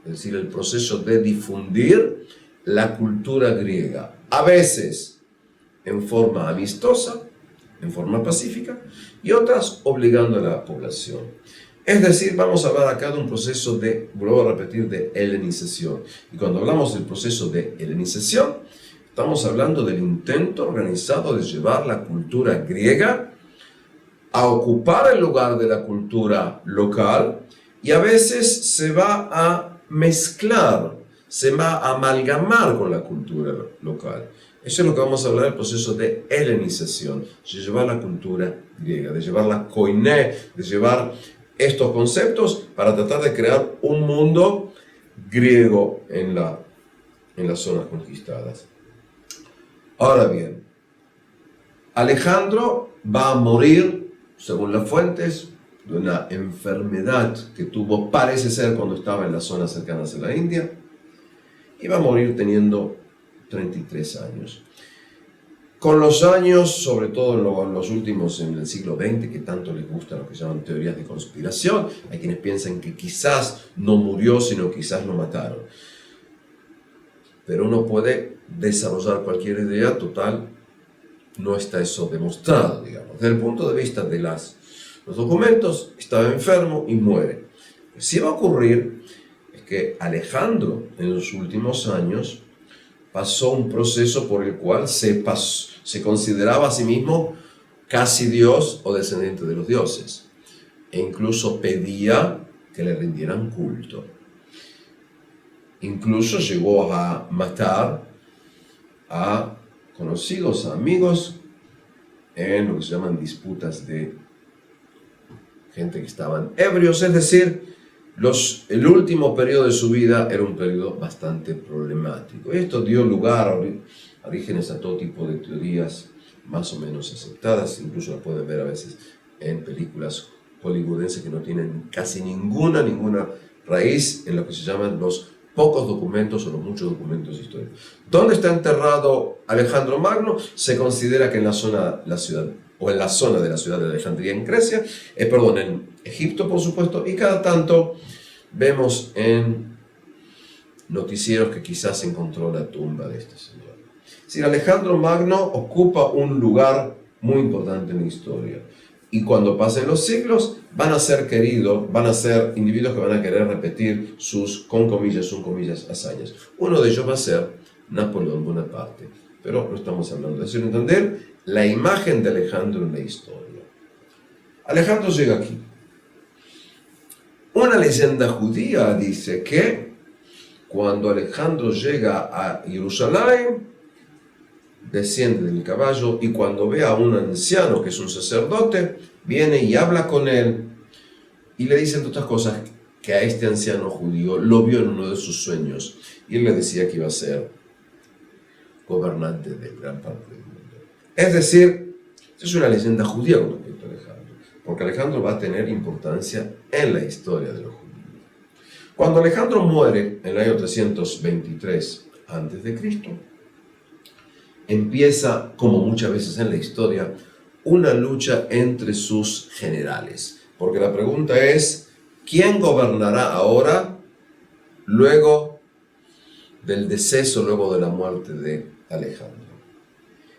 S1: es decir, el proceso de difundir la cultura griega, a veces en forma amistosa, en forma pacífica, y otras obligando a la población. Es decir, vamos a hablar acá de un proceso de, vuelvo a repetir, de helenización. Y cuando hablamos del proceso de helenización, estamos hablando del intento organizado de llevar la cultura griega a ocupar el lugar de la cultura local, y a veces se va a mezclar, se va a amalgamar con la cultura local. Eso es lo que vamos a hablar del proceso de helenización, de llevar la cultura griega, de llevar la koiné, de llevar estos conceptos para tratar de crear un mundo griego en las zonas conquistadas. Ahora bien, Alejandro va a morir, según las fuentes, de una enfermedad que tuvo, parece ser, cuando estaba en las zonas cercanas a la India, y va a morir teniendo 33 años. Con los años, sobre todo en los últimos, en el siglo XX, que tanto les gusta lo que llaman teorías de conspiración, hay quienes piensan que quizás no murió, sino quizás lo mataron. Pero uno puede desarrollar cualquier idea, total, no está eso demostrado, digamos. Desde el punto de vista de los documentos, estaba enfermo y muere. Lo que sí va a ocurrir es que Alejandro, en los últimos años, pasó un proceso por el cual se consideraba a sí mismo casi Dios o descendiente de los dioses, e incluso pedía que le rindieran culto. Incluso llegó a matar a conocidos, a amigos, en lo que se llaman disputas de gente que estaban ebrios, es decir, el último periodo de su vida era un periodo bastante problemático. Esto dio lugar a orígenes a todo tipo de teorías más o menos aceptadas, incluso las pueden ver a veces en películas hollywoodenses que no tienen casi ninguna raíz en lo que se llaman los pocos documentos o los muchos documentos históricos. ¿Dónde está enterrado Alejandro Magno? Se considera que en la zona de la ciudad de Alejandría en Grecia, en Egipto, por supuesto, y cada tanto vemos en noticieros que quizás se encontró la tumba de este señor. Es decir, Alejandro Magno ocupa un lugar muy importante en la historia. Y cuando pasen los siglos, van a ser individuos que van a querer repetir sus, con comillas, hazañas. Uno de ellos va a ser Napoleón Bonaparte. Pero no estamos hablando de eso, sino entender la imagen de Alejandro en la historia. Alejandro llega aquí. Una leyenda judía dice que cuando Alejandro llega a Jerusalén, desciende del caballo y cuando ve a un anciano que es un sacerdote, viene y habla con él y le dice, entre otras cosas, que a este anciano judío lo vio en uno de sus sueños y él le decía que iba a ser gobernante de gran parte del mundo. Es decir, es una leyenda judía con respecto a Alejandro, porque Alejandro va a tener importancia en la historia de los judíos. Cuando Alejandro muere en el año 323 a.C., empieza, como muchas veces en la historia, una lucha entre sus generales. Porque la pregunta es, ¿quién gobernará ahora luego del deceso, luego de la muerte de Alejandro?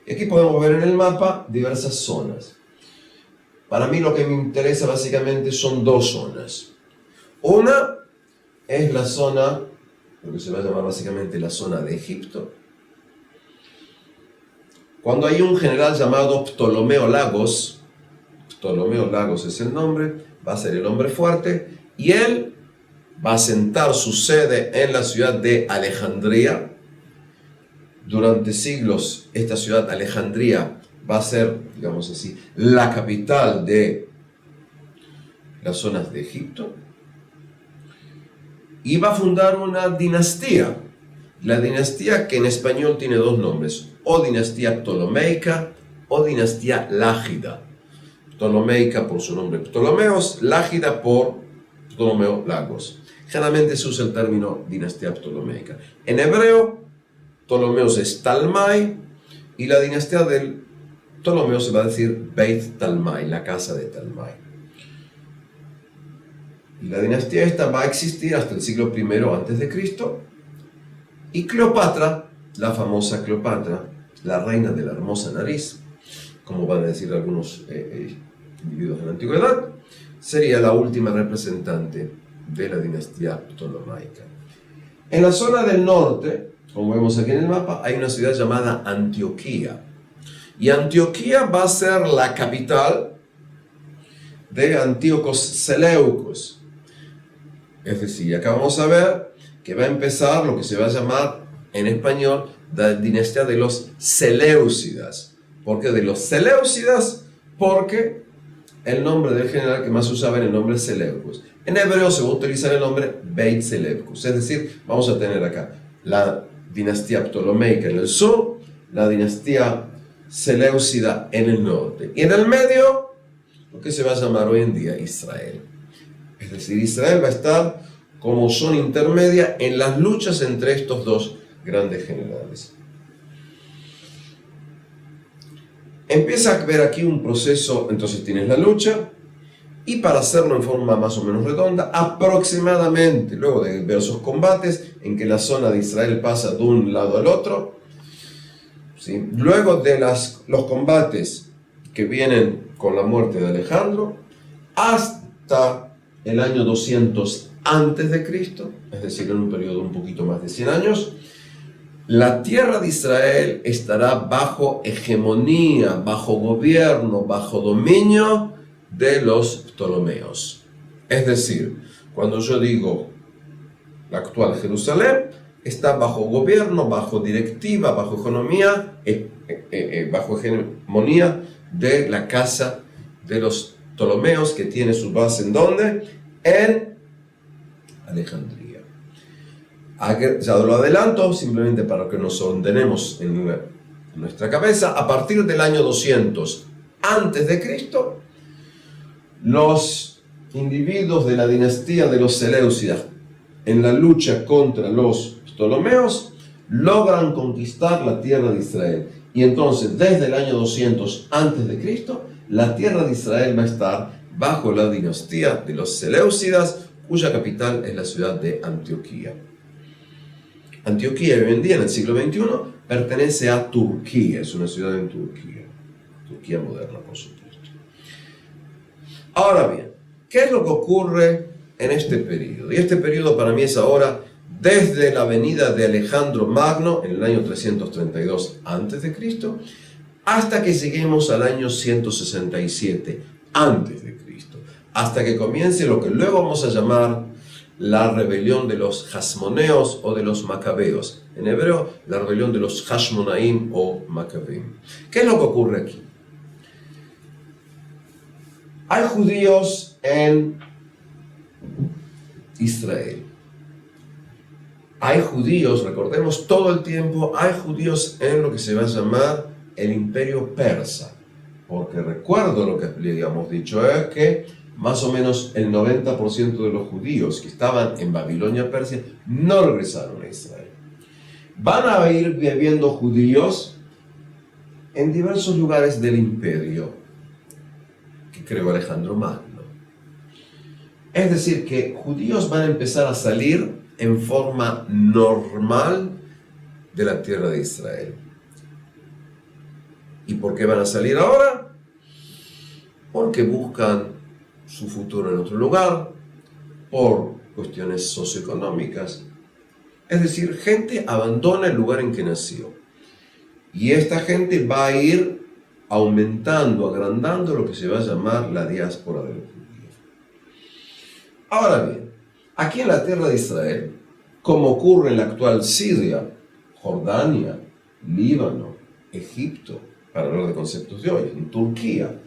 S1: Y aquí podemos ver en el mapa diversas zonas. Para mí lo que me interesa básicamente son dos zonas. Una es la zona, lo que se va a llamar básicamente la zona de Egipto, cuando hay un general llamado Ptolomeo Lagos es el nombre, va a ser el hombre fuerte, y él va a sentar su sede en la ciudad de Alejandría. Durante siglos, esta ciudad, Alejandría, va a ser, digamos así, la capital de las zonas de Egipto, y va a fundar una dinastía. La dinastía que en español tiene dos nombres, o dinastía ptolomeica o dinastía lágida. Ptolomeica por su nombre Ptolomeos, lágida por Ptolomeo Lagos. Generalmente se usa el término dinastía ptolomeica. En hebreo, Ptolomeos es Talmai, y la dinastía del Ptolomeo se va a decir Beit Talmai, la casa de Talmai. Y la dinastía esta va a existir hasta el siglo I a.C., y Cleopatra, la famosa Cleopatra, la reina de la hermosa nariz, como van a decir algunos individuos de la antigüedad, sería la última representante de la dinastía ptolomaica. En la zona del norte, como vemos aquí en el mapa, hay una ciudad llamada Antioquía. Y Antioquía va a ser la capital de Antíocos Seleucos. Es decir, acá vamos a ver que va a empezar lo que se va a llamar en español la dinastía de los Seleucidas. ¿Por qué de los Seleucidas? Porque el nombre del general que más se usaba era el nombre Seleucus. En hebreo se va a utilizar el nombre Beit Seleucus. Es decir, vamos a tener acá la dinastía ptolomeica en el sur, la dinastía Seleucida en el norte. Y en el medio, lo que se va a llamar hoy en día Israel. Es decir, Israel va a estar como zona intermedia en las luchas entre estos dos grandes generales. Empieza a ver aquí un proceso, entonces tienes la lucha, y para hacerlo en forma más o menos redonda, aproximadamente, luego de diversos combates, en que la zona de Israel pasa de un lado al otro, ¿sí? Luego de los combates que vienen con la muerte de Alejandro, hasta el año 200 antes de Cristo, es decir, en un periodo un poquito más de 100 años, la tierra de Israel estará bajo hegemonía, bajo gobierno, bajo dominio de los Ptolomeos. Es decir, cuando yo digo la actual Jerusalén, está bajo gobierno, bajo directiva, bajo economía, bajo hegemonía de la casa de los Ptolomeos, que tiene su base ¿en dónde? En Alejandría. Ya lo adelanto, simplemente para que nos ordenemos en nuestra cabeza. A partir del año 200 antes de Cristo, los individuos de la dinastía de los Seleucidas, en la lucha contra los Ptolomeos, logran conquistar la tierra de Israel. Y entonces, desde el año 200 antes de Cristo, la tierra de Israel va a estar bajo la dinastía de los Seleucidas, cuya capital es la ciudad de Antioquía. Antioquía hoy en día, en el siglo XXI, pertenece a Turquía, es una ciudad en Turquía, Turquía moderna, por supuesto. Ahora bien, ¿qué es lo que ocurre en este periodo? Y este periodo para mí es ahora desde la venida de Alejandro Magno en el año 332 a.C. hasta que lleguemos al año 167 a.C., hasta que comience lo que luego vamos a llamar la rebelión de los Hasmoneos o de los Macabeos. En hebreo, la rebelión de los Hashmonaim o Macabeim. ¿Qué es lo que ocurre aquí? Hay judíos en Israel. Hay judíos, recordemos todo el tiempo, hay judíos en lo que se va a llamar el Imperio Persa. Porque recuerdo lo que habíamos dicho, es que más o menos el 90% de los judíos que estaban en Babilonia, Persia, no regresaron a Israel. Van a ir viviendo judíos en diversos lugares del imperio que creó Alejandro Magno. Es decir, que judíos van a empezar a salir en forma normal de la tierra de Israel. ¿Y por qué van a salir ahora? Porque buscan su futuro en otro lugar, por cuestiones socioeconómicas. Es decir, gente abandona el lugar en que nació. Y esta gente va a ir aumentando, agrandando lo que se va a llamar la diáspora de los judíos. Ahora bien, aquí en la tierra de Israel, como ocurre en la actual Siria, Jordania, Líbano, Egipto, para hablar de conceptos de hoy, en Turquía,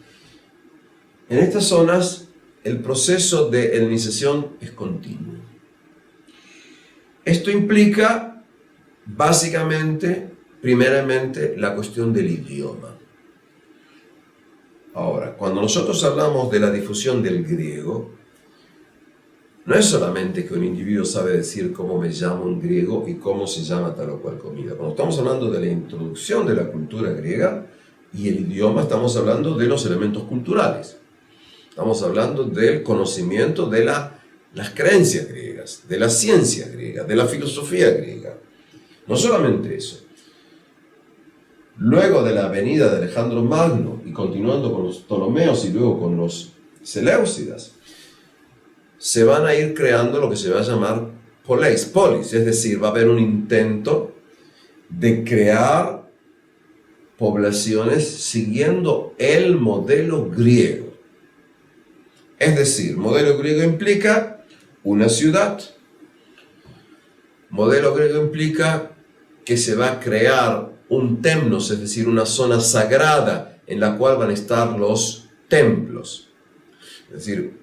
S1: en estas zonas el proceso de helenización es continuo. Esto implica, básicamente, primeramente, la cuestión del idioma. Ahora, cuando nosotros hablamos de la difusión del griego, no es solamente que un individuo sabe decir cómo me llamo en griego y cómo se llama tal o cual comida. Cuando estamos hablando de la introducción de la cultura griega y el idioma, estamos hablando de los elementos culturales. Estamos hablando del conocimiento de las creencias griegas, de la ciencia griega, de la filosofía griega. No solamente eso. Luego de la venida de Alejandro Magno y continuando con los Ptolomeos y luego con los Seleucidas, se van a ir creando lo que se va a llamar polis, es decir, va a haber un intento de crear poblaciones siguiendo el modelo griego. Es decir, modelo griego implica una ciudad. Modelo griego implica que se va a crear un temnos, es decir, una zona sagrada en la cual van a estar los templos. Es decir,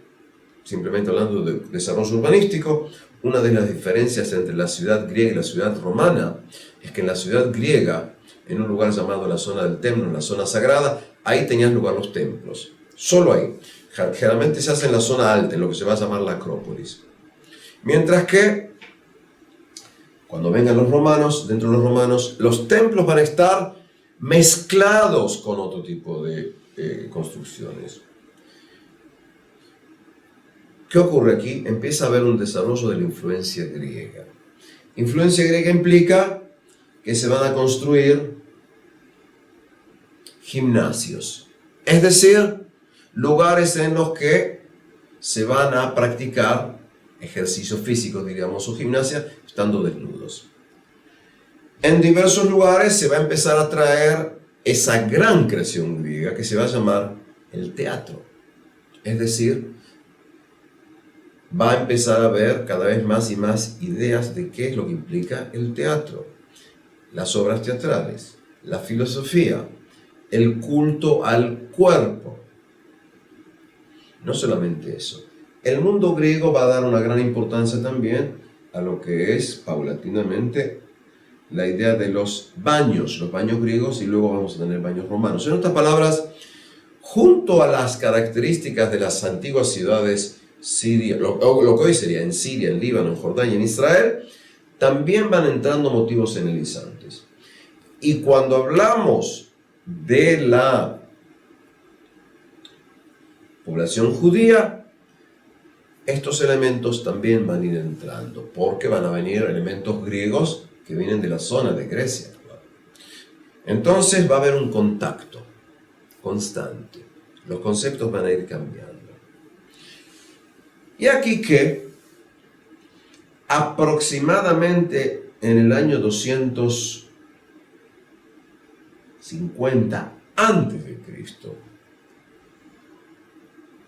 S1: simplemente hablando de desarrollo urbanístico, una de las diferencias entre la ciudad griega y la ciudad romana es que en la ciudad griega, en un lugar llamado la zona del templo, la zona sagrada, ahí tenían lugar los templos. Solo ahí. Generalmente se hace en la zona alta, en lo que se va a llamar la Acrópolis. Mientras que, cuando vengan los romanos, dentro de los romanos, los templos van a estar mezclados con otro tipo de construcciones. ¿Qué ocurre aquí? Empieza a haber un desarrollo de la influencia griega. Influencia griega implica que se van a construir gimnasios, es decir, lugares en los que se van a practicar ejercicios físicos, diríamos, o gimnasia, estando desnudos. En diversos lugares se va a empezar a traer esa gran creación griega que se va a llamar el teatro. Es decir, va a empezar a haber cada vez más y más ideas de qué es lo que implica el teatro, las obras teatrales, la filosofía, el culto al cuerpo. No solamente eso. El mundo griego va a dar una gran importancia también a lo que es paulatinamente la idea de los baños griegos, y luego vamos a tener baños romanos. En otras palabras, junto a las características de las antiguas ciudades Siria, lo que hoy sería en Siria, en Líbano, en Jordania, en Israel, también van entrando motivos senelizantes. Y cuando hablamos de la población judía, estos elementos también van a ir entrando, porque van a venir elementos griegos que vienen de la zona de Grecia. Entonces va a haber un contacto constante. Los conceptos van a ir cambiando. Y aquí que aproximadamente en el año 250 a.C.,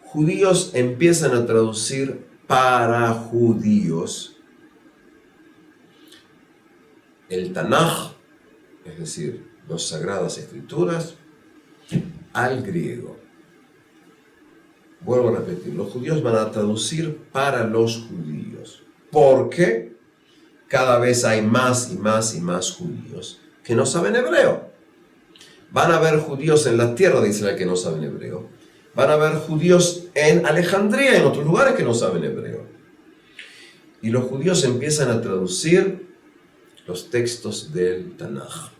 S1: judíos empiezan a traducir para judíos el Tanaj, es decir, las Sagradas Escrituras, al griego. Vuelvo a repetir, los judíos van a traducir para los judíos, porque cada vez hay más y más y más judíos que no saben hebreo. Van a haber judíos en la tierra de Israel que no saben hebreo. Van a haber judíos en Alejandría, en otros lugares que no saben hebreo. Y los judíos empiezan a traducir los textos del Tanaj.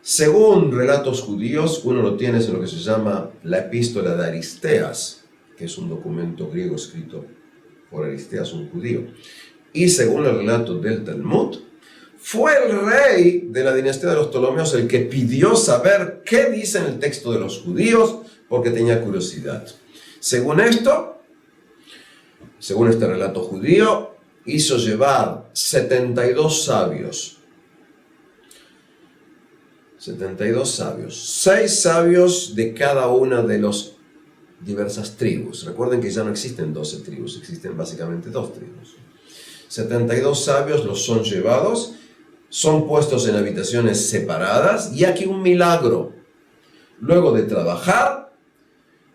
S1: Según relatos judíos, uno lo tiene en lo que se llama la Epístola de Aristeas, que es un documento griego escrito por Aristeas, un judío. Y según el relato del Talmud, fue el rey de la dinastía de los Ptolomeos el que pidió saber qué dice en el texto de los judíos, porque tenía curiosidad. Según esto, según este relato judío, hizo llevar 72 sabios. 6 sabios de cada una de las diversas tribus. Recuerden que ya no existen 12 tribus, existen básicamente 2 tribus. 72 sabios los son llevados, son puestos en habitaciones separadas, y aquí un milagro. Luego de trabajar,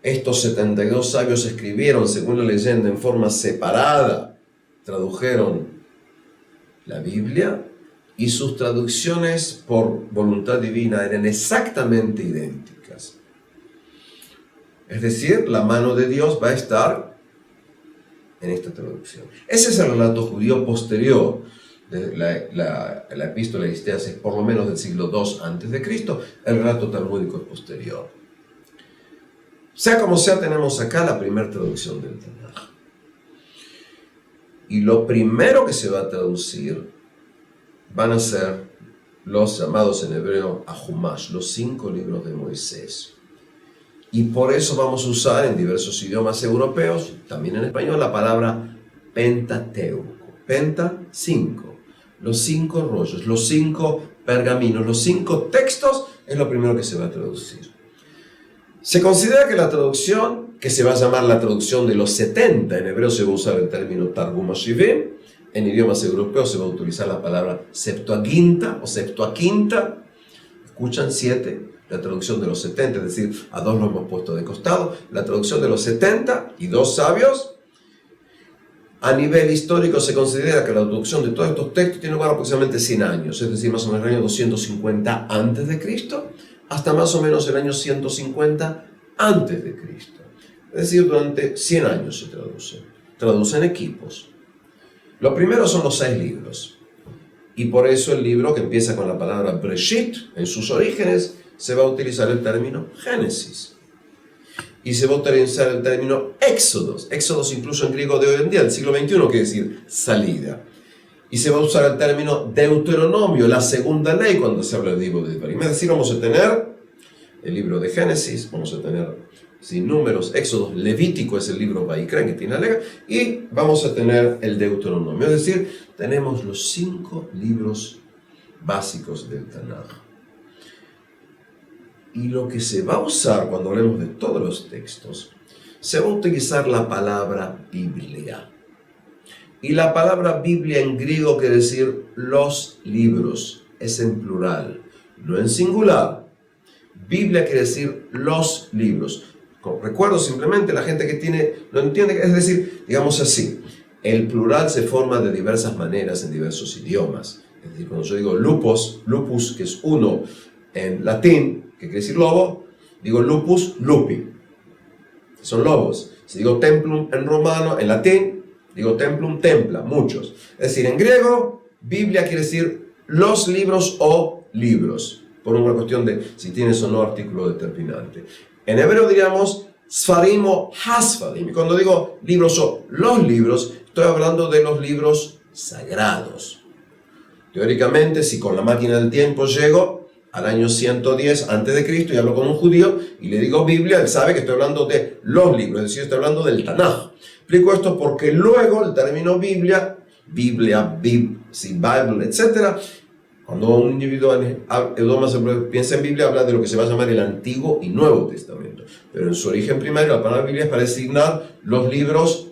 S1: estos 72 sabios escribieron, según la leyenda, en forma separada, tradujeron la Biblia, y sus traducciones por voluntad divina eran exactamente idénticas. Es decir, la mano de Dios va a estar en esta traducción. Ese es el relato judío posterior. La epístola de Aristeas es por lo menos del siglo II a.C., el relato talmúdico es posterior. Sea como sea, tenemos acá la primera traducción del Tanaj. Y lo primero que se va a traducir van a ser los llamados en hebreo Ahumash, los 5 libros de Moisés. Y por eso vamos a usar en diversos idiomas europeos, también en español, la palabra Pentateuco. Penta, 5. Los 5 rollos, los 5 pergaminos, los 5 textos es lo primero que se va a traducir. Se considera que la traducción, que se va a llamar la traducción de los 70, en hebreo se va a usar el término Targum HaShivim, en idiomas europeos se va a utilizar la palabra Septuaginta o Septuaquinta. Escuchan, 7, la traducción de los 70, es decir, a 2 lo hemos puesto de costado. La traducción de los 70 y 2 sabios. A nivel histórico se considera que la traducción de todos estos textos tiene lugar aproximadamente 100 años, es decir, más o menos el año 250 a.C. hasta más o menos el año 150 a.C. Es decir, durante 100 años se traduce. Traducen equipos. Lo primero son los 6 libros. Y por eso el libro que empieza con la palabra Breshit, en sus orígenes, se va a utilizar el término Génesis. Y se va a utilizar el término Éxodos. Éxodos incluso en griego de hoy en día, del siglo XXI, quiere decir salida. Y se va a usar el término Deuteronomio, la segunda ley, cuando se habla del libro de Devarim. Es decir, vamos a tener el libro de Génesis, vamos a tener Números, Éxodos, Levítico es el libro Vaikra que tiene la ley, y vamos a tener el Deuteronomio. Es decir, tenemos los 5 libros básicos del Tanaj. Y lo que se va a usar cuando hablemos de todos los textos, se va a utilizar la palabra Biblia. Y la palabra Biblia en griego quiere decir los libros, es en plural, no en singular. Biblia quiere decir los libros. Recuerdo simplemente la gente que no entiende, es decir, digamos así, el plural se forma de diversas maneras en diversos idiomas. Es decir, cuando yo digo lupus, que es uno en latín, que quiere decir lobo, digo lupus, lupi, son lobos. Si digo templum en romano, en latín, digo templum, templa, muchos. Es decir, en griego, Biblia quiere decir los libros o libros, por una cuestión de si tienes o no artículo determinante. En hebreo diríamos sfarim o hasfarim. Y cuando digo libros o los libros, estoy hablando de los libros sagrados. Teóricamente, si con la máquina del tiempo llego al año 110 a.C. y hablo con un judío y le digo Biblia, él sabe que estoy hablando de los libros, es decir, estoy hablando del Tanaj. Explico esto porque luego el término Biblia, Bible, etc., cuando un individuo piensa en Biblia, habla de lo que se va a llamar el Antiguo y Nuevo Testamento. Pero en su origen primario, la palabra Biblia es para designar los libros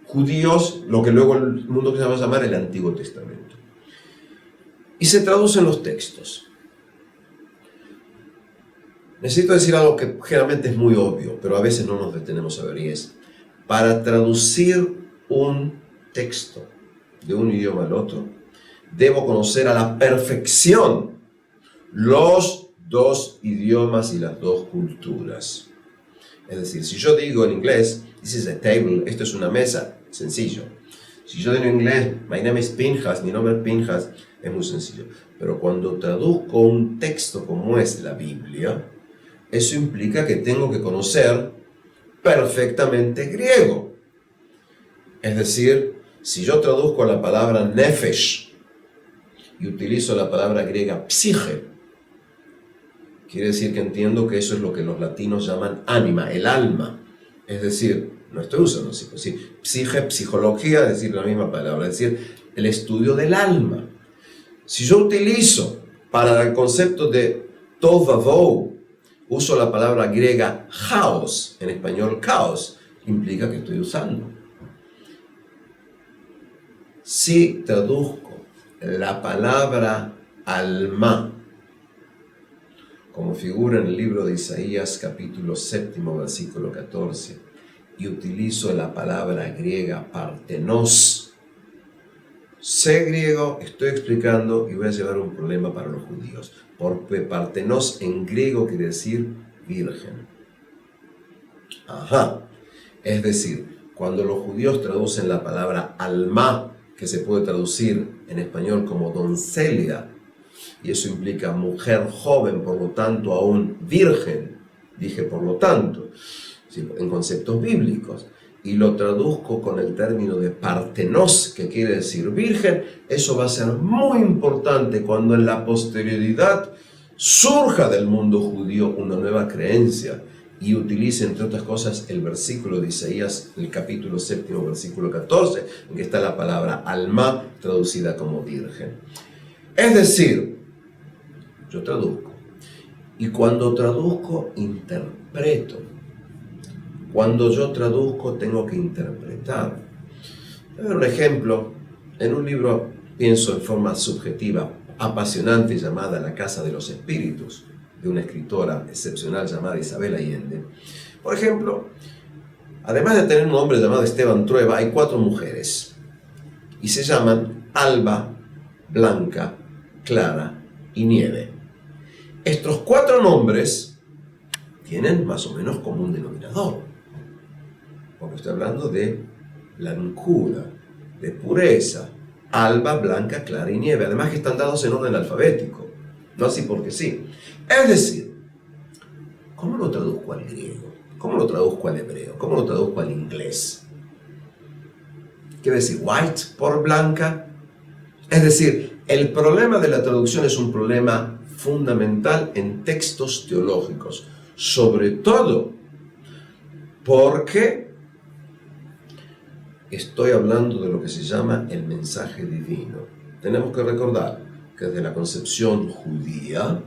S1: judíos, lo que luego el mundo se va a llamar el Antiguo Testamento. Y se traducen los textos. Necesito decir algo que generalmente es muy obvio, pero a veces no nos detenemos a ver, y es, para traducir un texto de un idioma al otro, debo conocer a la perfección los dos idiomas y las dos culturas. Es decir, si yo digo en inglés, this is a table, esto es una mesa, sencillo. Si yo digo en inglés, my name is Pinchas, mi nombre es Pinchas, es muy sencillo. Pero cuando traduzco un texto como es la Biblia, eso implica que tengo que conocer perfectamente griego. Es decir, si yo traduzco la palabra nefesh y utilizo la palabra griega psique, quiere decir que entiendo que eso es lo que los latinos llaman ánima, el alma. Es decir, no estoy usando psique, psicología, es decir, la misma palabra, es decir, el estudio del alma. Si yo utilizo para el concepto de tovavou, uso la palabra griega chaos, en español caos, implica que estoy usando. Si traduzco la palabra alma, como figura en el libro de Isaías, capítulo 7, versículo 14, y utilizo la palabra griega partenos, sé griego, estoy explicando y voy a llevar un problema para los judíos, porque partenos en griego quiere decir virgen. Es decir, cuando los judíos traducen la palabra alma, que se puede traducir en español como doncella, y eso implica mujer joven, por lo tanto aún virgen, dije por lo tanto, en conceptos bíblicos, y lo traduzco con el término de partenos, que quiere decir virgen, eso va a ser muy importante cuando en la posterioridad surja del mundo judío una nueva creencia y utilice, entre otras cosas, el versículo de Isaías, el capítulo 7, versículo 14, en que está la palabra alma traducida como virgen. Es decir, yo traduzco, y cuando traduzco, interpreto. Cuando yo traduzco, tengo que interpretar. Voy a ver un ejemplo. En un libro, pienso en forma subjetiva, apasionante, llamada La Casa de los Espíritus, de una escritora excepcional llamada Isabel Allende. Por ejemplo, además de tener un hombre llamado Esteban Trueba, hay 4 mujeres, y se llaman Alba, Blanca, Clara y Nieve. Estos 4 nombres tienen más o menos común denominador, porque estoy hablando de blancura, de pureza, alba, blanca, clara y nieve, además que están dados en orden alfabético, no así porque sí. Es decir, ¿cómo lo traduzco al griego? ¿Cómo lo traduzco al hebreo? ¿Cómo lo traduzco al inglés? ¿Quiere decir white por blanca? Es decir, el problema de la traducción es un problema fundamental en textos teológicos, sobre todo porque estoy hablando de lo que se llama el mensaje divino. Tenemos que recordar que desde la concepción judía,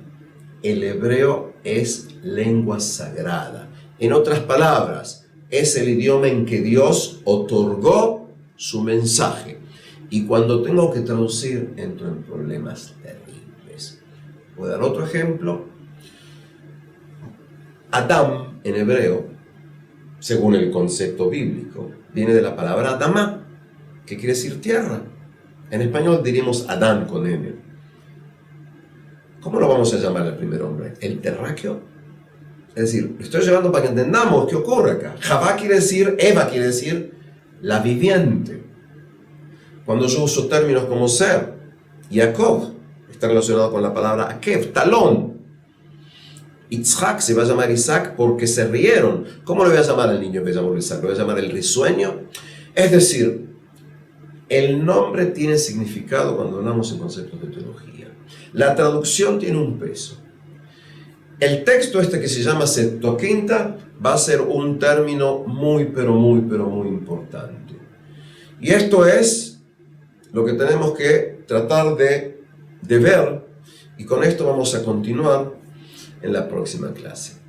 S1: el hebreo es lengua sagrada. En otras palabras, es el idioma en que Dios otorgó su mensaje. Y cuando tengo que traducir, entro en problemas terribles. Voy a dar otro ejemplo. Adam, en hebreo, según el concepto bíblico. Viene de la palabra Adamá, que quiere decir tierra. En español diríamos Adán con N. ¿Cómo lo vamos a llamar al primer hombre? ¿El terráqueo? Es decir, lo estoy llevando para que entendamos qué ocurre acá. Javá quiere decir, Eva quiere decir la viviente. Cuando yo uso términos como ser, Jacob, está relacionado con la palabra Akev, talón. Itzhak se va a llamar Isaac porque se rieron. ¿Cómo le voy a llamar al niño que llamó Isaac? ¿Lo voy a llamar el risueño? Es decir, el nombre tiene significado cuando hablamos en conceptos de teología. La traducción tiene un peso. El texto este que se llama Septuaginta va a ser un término muy importante. Y esto es lo que tenemos que tratar de ver, y con esto vamos a continuar en la próxima clase.